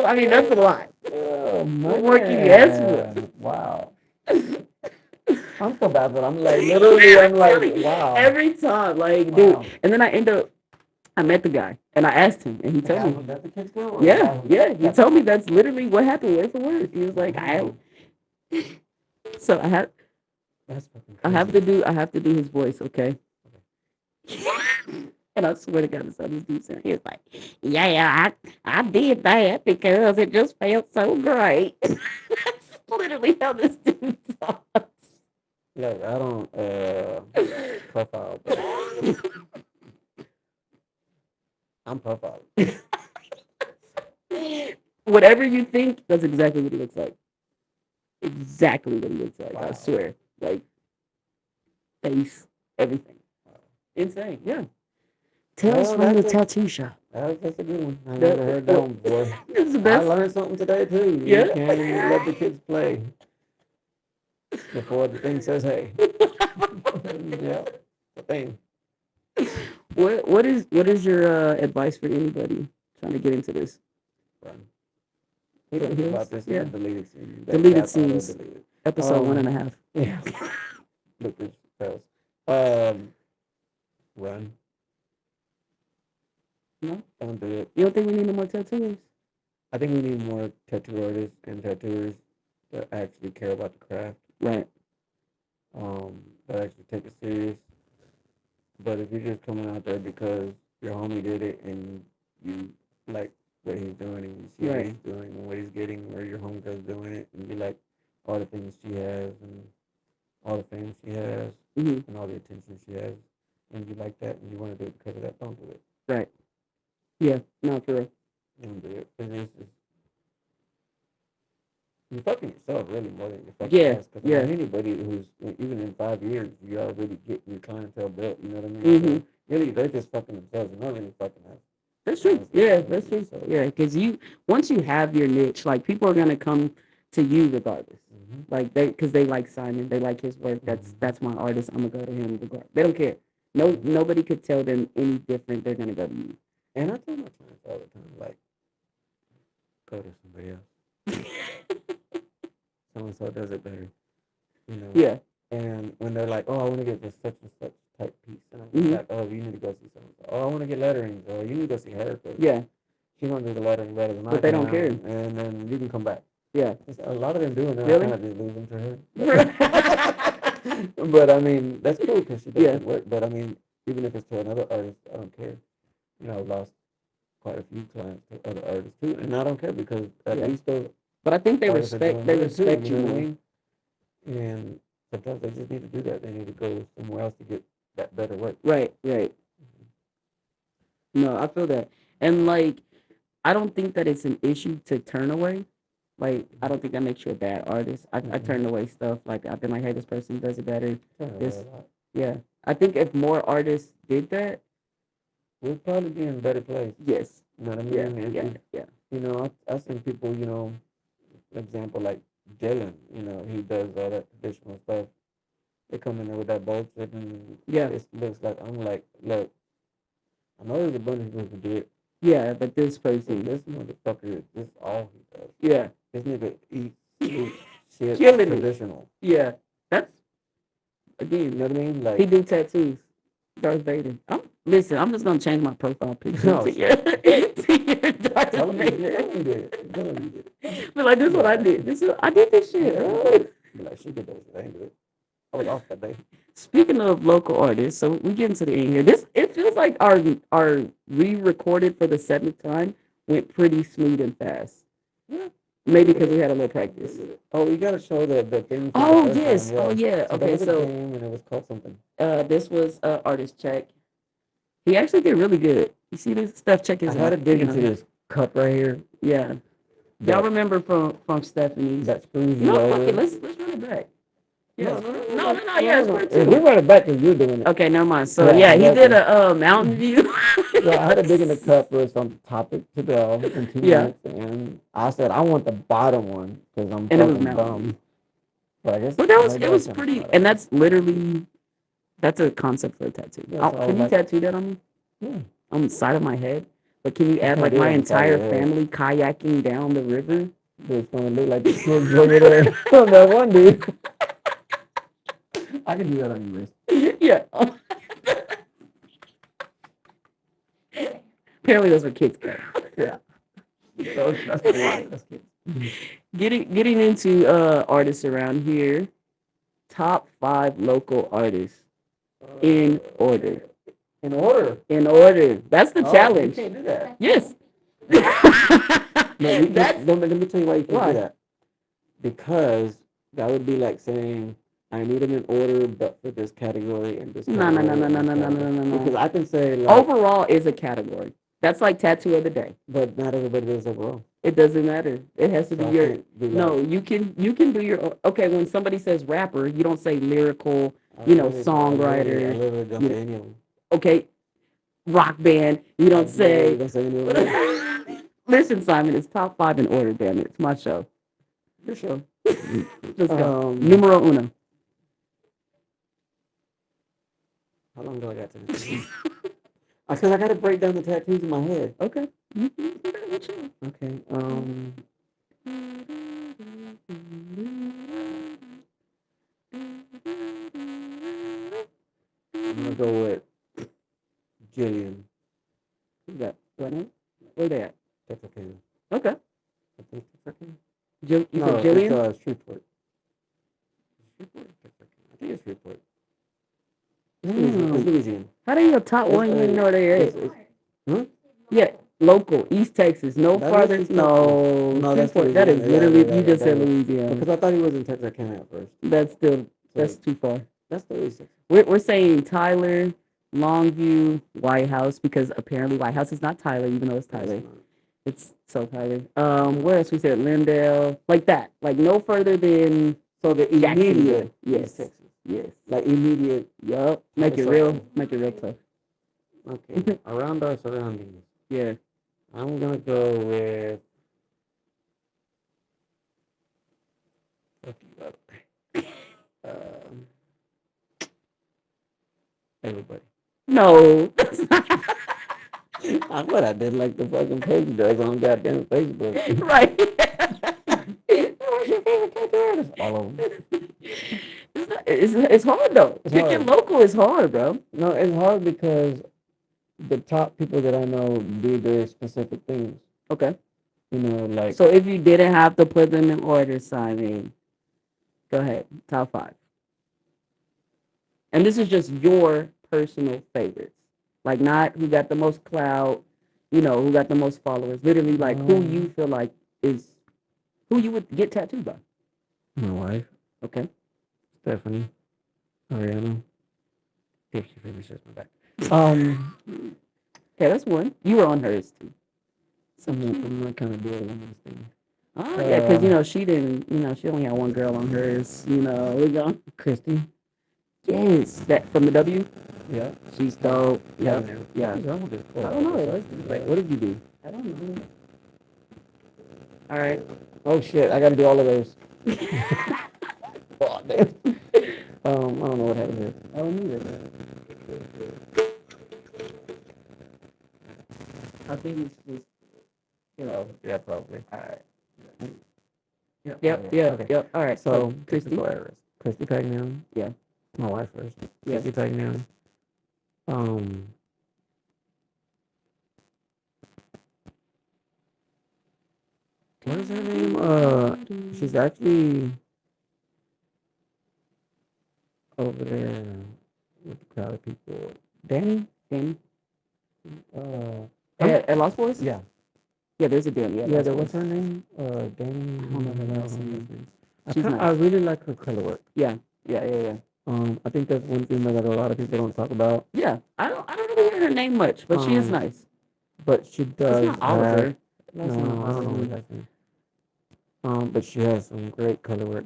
I mean, that's a lot. Oh, what more can you ask for? Wow. I'm so bad, but I'm like, literally, I'm like, wow. Every time, like, dude. And then I met the guy, and I asked him, and he told me. That's the kid's girl? Yeah. He told me that's literally what happened word for word. He was like, So I have. That's fucking crazy. I have to do his voice, okay? And I swear to God, this other dude said, he was like, yeah, I did that because it just felt so great. That's literally how this dude talks. Look, I don't profile, but I'm profile. Whatever you think, that's exactly what he looks like. Exactly what he looks like. I Wow. swear. Like face, everything. Insane. Yeah. Tales Well, from the that's a tattoo shop. that's a good one. I The, never heard that one before. it's the I best. learned something today too. You Yeah. can let the kids play before the thing says hey. Yeah, the thing. What is your advice for anybody trying to get into this? Run. We talked about this in Yeah. the deleted scene. Deleted That's auto scenes. deleted. Episode 1.5. Yeah. Bloopers fails. Run. No? Don't do it. You don't think we need no more tattoos? I think we need more tattoo artists and tattooers that actually care about the craft. Right. That actually take it serious. But if you're just coming out there because your homie did it and you like what he's doing and you see what Right. he's doing and what he's getting, or your homegirl's doing it and you like all the things she has and all the fame she has Mm-hmm. and all the attention she has, and you like that and you want to do it because of that, don't do it. Right. Yeah. No, for real. Don't do it. You're fucking yourself really more than you're fucking Yeah. us. Because Yeah. anybody who's even in 5 years, you already getting your clientele built. You know what I mean? Mm-hmm. So really, they're just fucking themselves. They're not really fucking us. That's true. Honestly, Yeah, you know, that's true. so- Yeah, because once you have your niche, like people are gonna come to you regardless. Mhm. Like because they like Simon, they like his work. That's my artist. I'm gonna go to him. They don't care. No, nobody could tell them any different. They're gonna go to you. And I tell my clients all the time, like, go to somebody else. So and so does it better. You know. Yeah. And when they're like, oh, I want to get this such and such type piece, and I'm Mhm. like, oh, you need to go see someone. Oh, I want to get letterings. Oh, you need to go see her. Yeah. She's gonna do the lettering better than I But they can. don't care. And then you can come back. Yeah. A lot of them doing that. Really? I kind of just leave them to her. But I mean, that's cool because she does Yeah. good work. But I mean, even if it's to another artist, I don't care. You know, I've lost quite a few clients to other artists too, and I don't care because at Yeah. least those But I think they artists are respect. doing They good too, respect you know what I more. mean? And sometimes they just need to do that. They need to go somewhere else to get that better work. Right. Right. No, I feel that, and like I don't think that it's an issue to turn away. Like I don't think that makes you a bad artist. I turned away stuff like I've been like, hey, this person does it better. Turn away This, a lot. yeah. I think if more artists did that, We'll probably be in a better place. yes, You know what I yeah, mean? yeah, yeah, You know, I've seen people, you know, example like Dylan, you know, he does all that traditional stuff. They come in there with that bullshit and yeah, it looks like, I'm like, look, I know there's a bunch of people who do it, yeah. But this but person, this motherfucker, this is all he does. yeah, This nigga eats sleep, shit killing it. traditional. Yeah, that's You again. know what I mean? He Like, do tattoos. Darth Vader. Listen, I'm just gonna change my profile picture No, to your, to your Darth tell him you Vader. did. Tell him you did. But like, this is what I did. I did this shit. Bro. Be like, she did that shit. I ain't do it. I was off that day. Speaking of local artists, so we get into the end here. It feels like our re-recorded for the seventh time went pretty smooth and fast. Yeah. Maybe because we had a little practice. Oh, you gotta show the thing. Oh yes. Time, yeah. Oh yeah. So Okay. there was a So game and it was called something. this was artist check. He actually did really good. You see this stuff? Check his. I had to dig into this cup right here. Yeah. Y'all remember from Stephanie's? That screws you No, fuck over. it. Let's run it back. Yeah. No. Yeah, it's part If two. we run it back, then you're doing it. Okay, never mind. So Yeah, he exactly. did a Mountain View. So I had to dig in the cup with some topic to go in 2 Yeah. minutes, and I said I want the bottom one because I'm And it was fucking Mountain dumb. But I guess But maybe it I was can pretty, try and that. that's a concept for a tattoo. Yeah, so Can you like- tattoo that on me? Yeah. On the side of my head? But can you add can't like do it my on the side entire of your head. family kayaking down the river? It's gonna look like the kids over there on that one dude. I can do that on your wrist. Yeah. Apparently those were kids. Yeah. That's the one. That's kids. Getting into artists around here. Top 5 local artists in order. In order. In order. That's the Oh, you challenge. can't do that. Yes. No, That's let me tell you why you can't why. do that. Because that would be like saying, I need them in order, but for this category and this No, no, no, category no, and no, this no, no, category. no, no, Because no. I can say, like, Overall is a category. That's like tattoo of the day. but not everybody does overall. It doesn't matter. It has to be So I your. can't be No, like, you can do your. Okay, when somebody says rapper, you don't say lyrical. I Songwriter. literally don't You say know, any of them. okay, rock band. You I don't literally say. don't say any of them. Listen, Simon, it's top five in order. Damn it, it's my show. For sure. Let's go. Numero uno. How long do I got to this? Because I got to break down the tattoos in my head. Okay. Okay. I'm gonna go with Jillian. You got what? Where they at? Texarkana. Okay. I think Texarkana. You No, said Jillian? it's Shreveport. Shreveport, Texarkana. I think it's Shreveport. It's Louisiana. How do you top one? You know where they at? Huh? Yeah, local, East Texas. No That farther. is East No, that's Shreveport. That is Louisiana. literally you just said Louisiana. Because I thought he was in Texarkana at first. That's too far. That's the East Texas. We're saying Tyler, Longview, White House because apparently White House is not Tyler, even though it's Tyler. It's so Tyler. Where else we said Lindale, like that, like no further than so the immediate. Yes, East Texas. yes, like immediate. Yup. Make it real tough. Okay, around our surroundings. Yeah. I'm gonna go with. Everybody. No. I thought I did like the fucking page does on goddamn Facebook. Right. What's your favorite tattoo artist? All of them. It's hard though. Picking local is hard, bro. No, it's hard because the top people that I know do very specific things. Okay. You know, like. So if you didn't have to put them in order, Simon, go ahead. Top five. And this is just your personal favorites. Like not who got the most clout, who got the most followers. Literally like who you feel like is who you would get tattooed by. My wife. Okay. Stephanie. Ariana. If she finishes my back. Okay, that's one. You were on hers too. I'm not kind of doing women's thing. Oh, yeah, because, she didn't, she only had one girl on hers, we go. Christy. Yes. That from the W? Yeah. She's dope. Yeah. Yeah. I don't know. Like, what did you do? I don't know. All right. Oh, shit. I got to do all of those. Oh, damn. I don't know what happened here. I don't either. I think it's yeah, probably. All right. Yep. Yep. All right. So, Christy Pagnon. Yeah. My wife first. Yeah. Christy Pagnon. What is her name? She's actually over there with the crowd of people. Danny? At Lost Boys? Yeah. Yeah, there's a Danny. Yeah, what's her name? Danny. I don't know her last name. I really like her color work. Yeah. I think that's one thing that a lot of people don't talk about. Yeah. I don't really hear her name much, but she is nice. But she does. It's not Oliver. No, I don't know what that's name. But she has some great color work.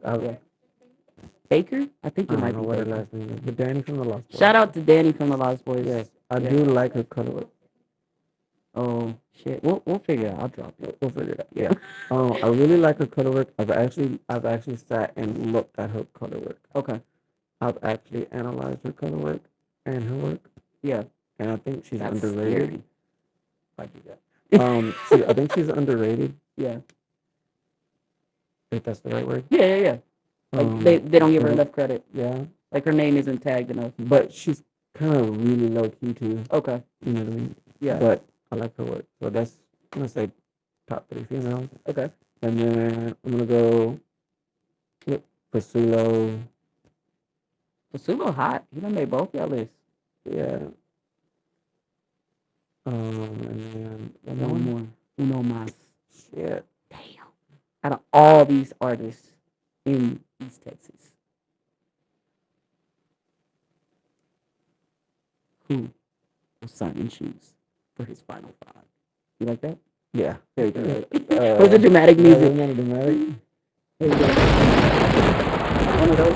Baker? I think it I might don't be know what her Baker. last name is. But Danny from the Lost Boys. Shout out to Danny from the Lost Boys. Yes, I do like her color work. Oh shit, we'll figure it out. I'll drop it. We'll figure it out. Yeah. I really like her color work. I've actually sat and looked at her color work. Okay. I've actually analyzed her color work and her work. Yeah. And I think she's That's underrated. Scary. I do that. I think she's underrated. Yeah. If that's the right word. Yeah. Like they don't give her enough credit. Yeah. Like her name isn't tagged enough. But she's kind of really low key too. Okay. You know what I mean? Yeah. But I like her work. So that's, I'm going to say top 3 females. Okay. And then I'm going to go with Pasulo. Pasulo hot. He done made both y'all lists. Yeah. And then One more. Uno más. shit. Damn. Out of all these artists in East Texas, who will Simon choose for his final five? You like that? Yeah. Very dramatic. Was it dramatic music? Yeah, dramatic. There you go. One of those.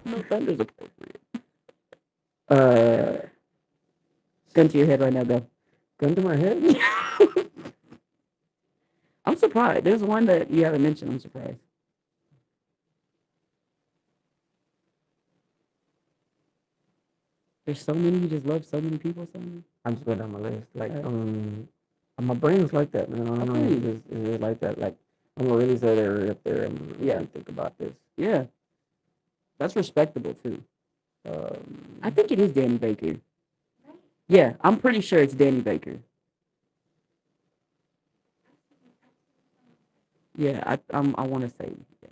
No thunder's appropriate. Gun to your head right now, go. Gun to my head? I'm surprised. There's one that you haven't mentioned. I'm surprised. There's so many. You just love so many people. So many. I'm just going down my list. Like, my brain's like that, man. I don't know. It's just like that. Like, I'm gonna really say they're up there. I'm gonna really think about this. Yeah. That's respectable too. I think it is Danny Baker. Yeah, I'm pretty sure it's Danny Baker. Yeah, I want to say. Yeah.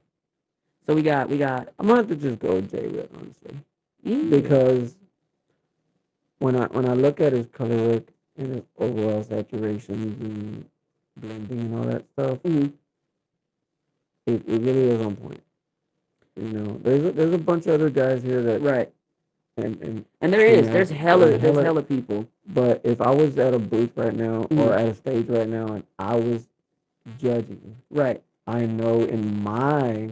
So we got. I'm gonna have to just go with Jay Witt, honestly, Yeah. because when I look at his color work and his overall saturations and blending and all that stuff, it really is on point. You know, there's a bunch of other guys here that right. And there's hella people. But if I was at a booth right now or at a stage right now and I was judging, right, I know in my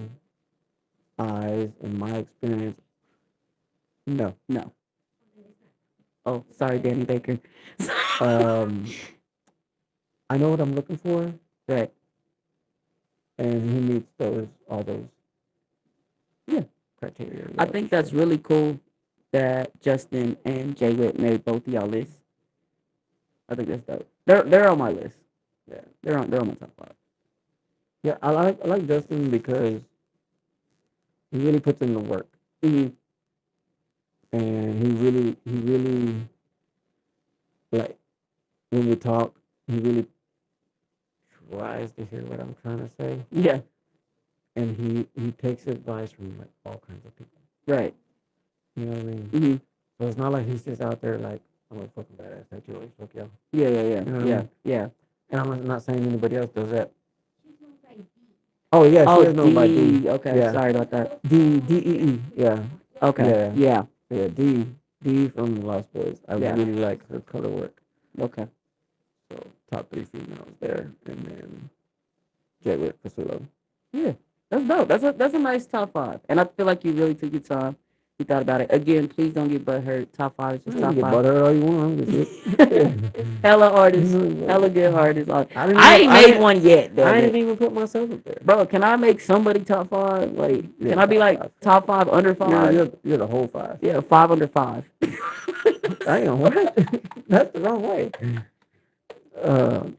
eyes, in my experience, no. Oh, sorry, Danny Baker. I know what I'm looking for, right, and he meets all those criteria. I think that's really cool that Justin and Jay Witt made both of y'all lists. I think that's dope. They're on my list. Yeah, they're on my top five. Yeah, I like Justin because he really puts in the work, and he really like when we talk, he really tries to hear what I'm trying to say. Yeah, and he takes advice from like all kinds of people. Right. You know what I mean? So it's not like he's just out there like I'm a fucking badass tattoo artist. Fuck yeah. Yeah. You know what I mean? Yeah. And I'm not saying anybody else does that. Oh yeah, she is known by D. Okay, Yeah. sorry about that. D-E-E. Yeah. Okay. Yeah. D from the Lost Boys. I really like her color work. Okay. So top 3 females there, and then Jay Witt for Solo. Yeah, that's dope. That's a nice top five, and I feel like you really took your time. You thought about it. Again, please don't get butthurt. Top five is just top Get five. butthurt all you want. Hella artists, hella good artists. I ain't made one yet. I didn't even put myself up there, bro. Can I make somebody top five? Like, can I be like top five under five? You're the whole five. Yeah, 5 under 5. Damn, what? That's the wrong way. I'm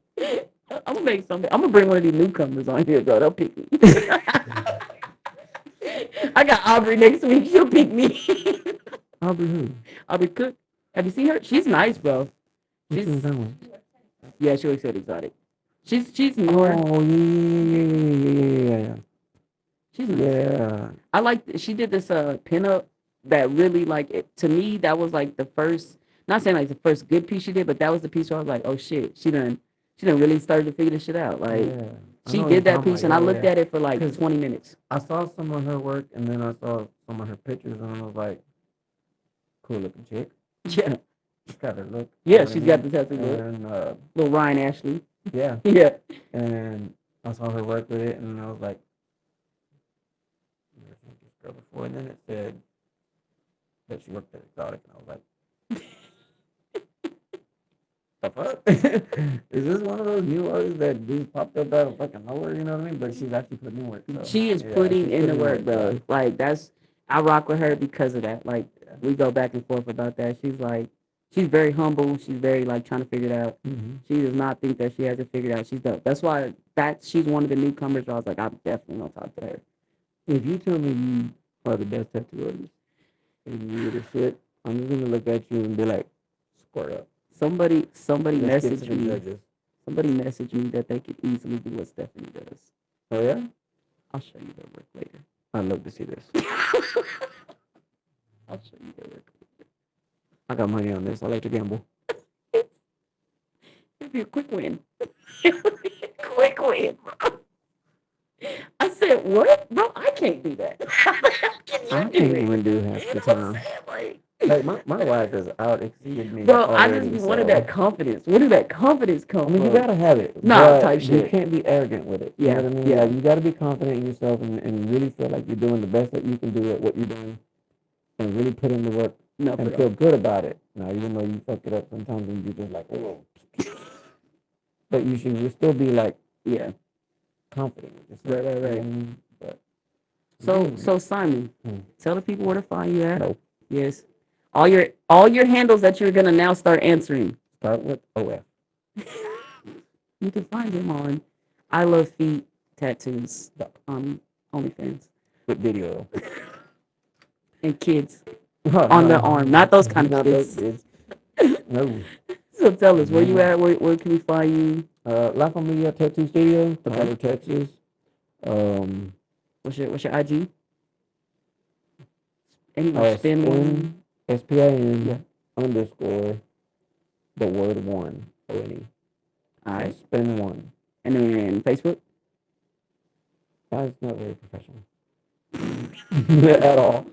gonna make something. I'm gonna bring one of these newcomers on here, bro. They'll pick me. I got Aubrey next week. She'll pick me. Aubrey who? Aubrey Cook. Have you seen her? She's nice, bro. Yeah, she looks so exotic. She's newer. Oh yeah. She's nice. Yeah. I like. She did this pinup that really like it, to me. That was like the first. Not saying like the first good piece she did, but that was the piece where I was like, oh shit, she done really started to figure this shit out. Like she did that piece, and I looked at it for like 20 minutes. I saw some of her work, and then I saw some of her pictures, and I was like, cool looking chick. Yeah. She's got her look. Yeah, she's got the tattoo look. And little Ryan Ashley. Yeah. Yeah. And I saw her work with it, and I was like, never seen this girl before. And then it said that she worked at Exotic, and I was like, the fuck? Is this one of those new artists that just popped up out of fucking nowhere? You know what I mean? But she's actually putting in work. So. She is putting in the work, bro. Like I rock with her because of that. Like we go back and forth about that. She's like, she's very humble. She's very like trying to figure it out. She does not think that she has it figured out. She's dope. That's why she's one of the newcomers. Where I was like, I'm definitely gonna talk to her. If you tell me you are the best tattoo artist and you're the shit, I'm just gonna look at you and be like, square up. Somebody messaged me. Somebody messaged me that they could easily do what Stephanie does. Oh yeah? I'll show you their work later. I'd love to see this. I'll show you their work later. I got money on this. I like to gamble. It'd be a quick win. It would be a quick win, bro. I said, what? Bro, I can't do that. How the hell can I you do can't it? even do half You the know what I'm time. saying? Like my wife has out exceeded me bro, I just already. be wanting So that confidence. Where did that confidence come I mean, you from? gotta have it, Nah, but type you shit. can't be arrogant with it. You Yeah, know what I mean? yeah. Like you gotta be confident in yourself and really feel like you're doing the best that you can do at what you're doing, and really put in the work No, for and real. feel good about it. Now, even though you fuck it up sometimes, and you're just like, oh, but you should still be like Yeah. confident with yourself. Right, right, right. But So Simon, Hmm. tell the people where to find you at. No, Yes. All your handles that you're gonna now start answering. start with OF. You can find him on I Love Feet Tattoos on OnlyFans. With video. And kids Oh, on no. the arm. Not those kind of Not kids. those kids. No. So tell us where you at, where can we find you? La Familia Tattoo Studio, Diablo, Texas. What's your IG? Anyway, spin Spin one. SPIN Yeah. underscore the word one. O-N-E. All right. Spin one. And then Facebook? That's not very professional. At all.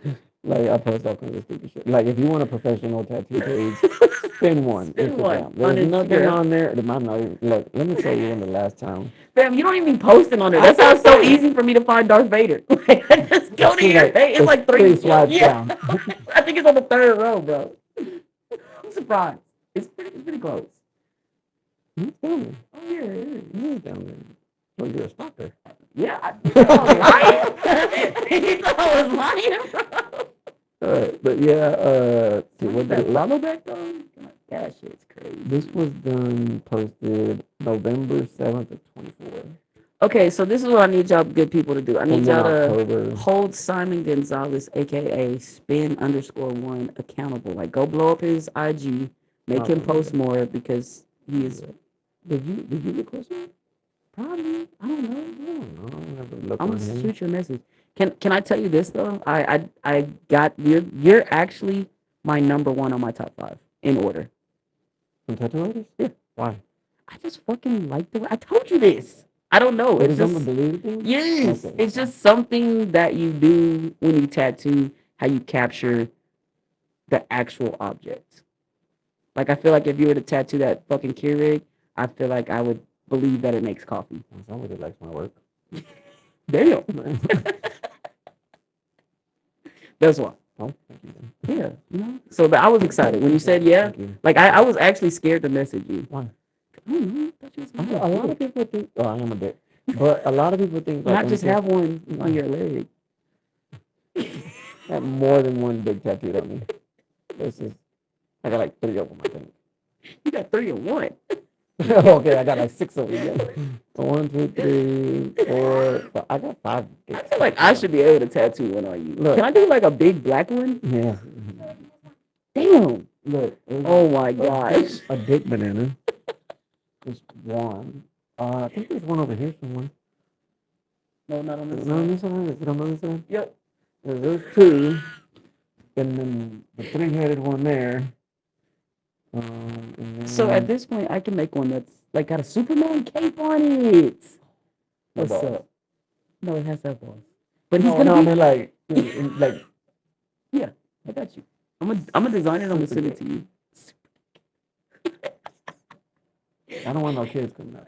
Like I post all kinds of stupid shit. Like if you want a professional tattoo page, spin one. Spin one. Instagram. There's On nothing Instagram. on there. I'm not even, look, let me show you when the last time. Fam, you don't even be posting on there. That's how it's so easy for me to find Darth Vader. Like, I just go to your page. It's like three swipes down. I think it's on the third row, bro. I'm surprised. It's pretty close. He's down there. Oh yeah, it is. He's down there. Oh, you're a stalker. Yeah, I was lying. You thought I was lying, bro. But yeah, see, What what is that did lava back though? That shit's crazy. this was done, posted November 7th of 24. Okay, so this is what I need y'all good people to do. I need And then y'all to October. hold Simon Gonzalez, aka spin_1, accountable. Like, go blow up his IG, make him post more because he is Did you request it? probably. I don't know. I don't know. I never looked I'm on gonna him. shoot you a message. Can I tell you this though? I got you're actually my number one on my top 5 in order. From tattoo artists? Yeah. Why? I just fucking like the way I told you this. I don't know. It It's is just unbelievable? yes. Okay. It's just something that you do when you tattoo. How you capture the actual object. Like I feel like if you were to tattoo that fucking Keurig, I feel like I would believe that it makes coffee. Somebody likes my work. Damn. That's why. Oh, thank you. Yeah, you know. So, but I was excited when you said yeah. Thank you. Like I was actually scared to message you. Why? I don't know. I thought you was A lot of people think, oh, I am a dick. But a lot of people think not like, just have one on your leg. I have more than one big tattoo on me. This is, I got like 3 of them, I think. You got 3 in 1. Okay, I got like 6 of them. Yeah. 1, 2, 3, 4, 5. I got 5 big I feel like I should be able to tattoo one on you. Look. Can I do like a big black one? Yeah. Damn. Look. Oh my gosh. A big banana. There's one. I think there's one over here somewhere. No, not on this No, on side. this side? Is it on this side? Yep. There's 2. And then the 3-headed one there. And then, So at this point, I can make one that's like got a Superman cape on it. No What's balls. up? No, it has that balls. But he's no, gonna no, I be. mean like Yeah, I got you. I'm a designer. I'm gonna send it to you. I don't want no kids coming out.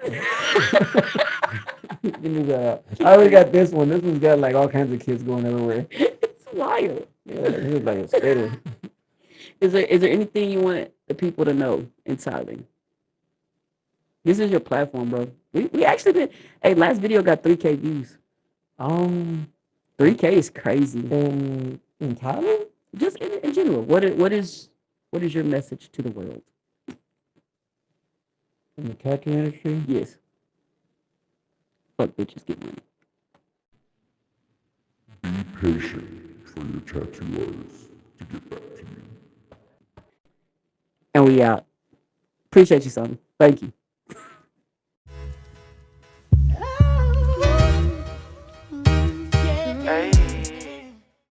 Give me that. I already got this one. This one's got like all kinds of kids going everywhere. It's wild. Yeah, this is like a skater. Is there anything you want the people to know in Thailand? This is your platform, bro. We actually did. Hey, last video got 3K views. 3K is crazy. In Thailand? Just in general, what is your message to the world? In the tattoo industry? Yes. Fuck bitches, get money. Be patient for your tattoo artist to get back to you. And we out. Appreciate you, son. Thank you.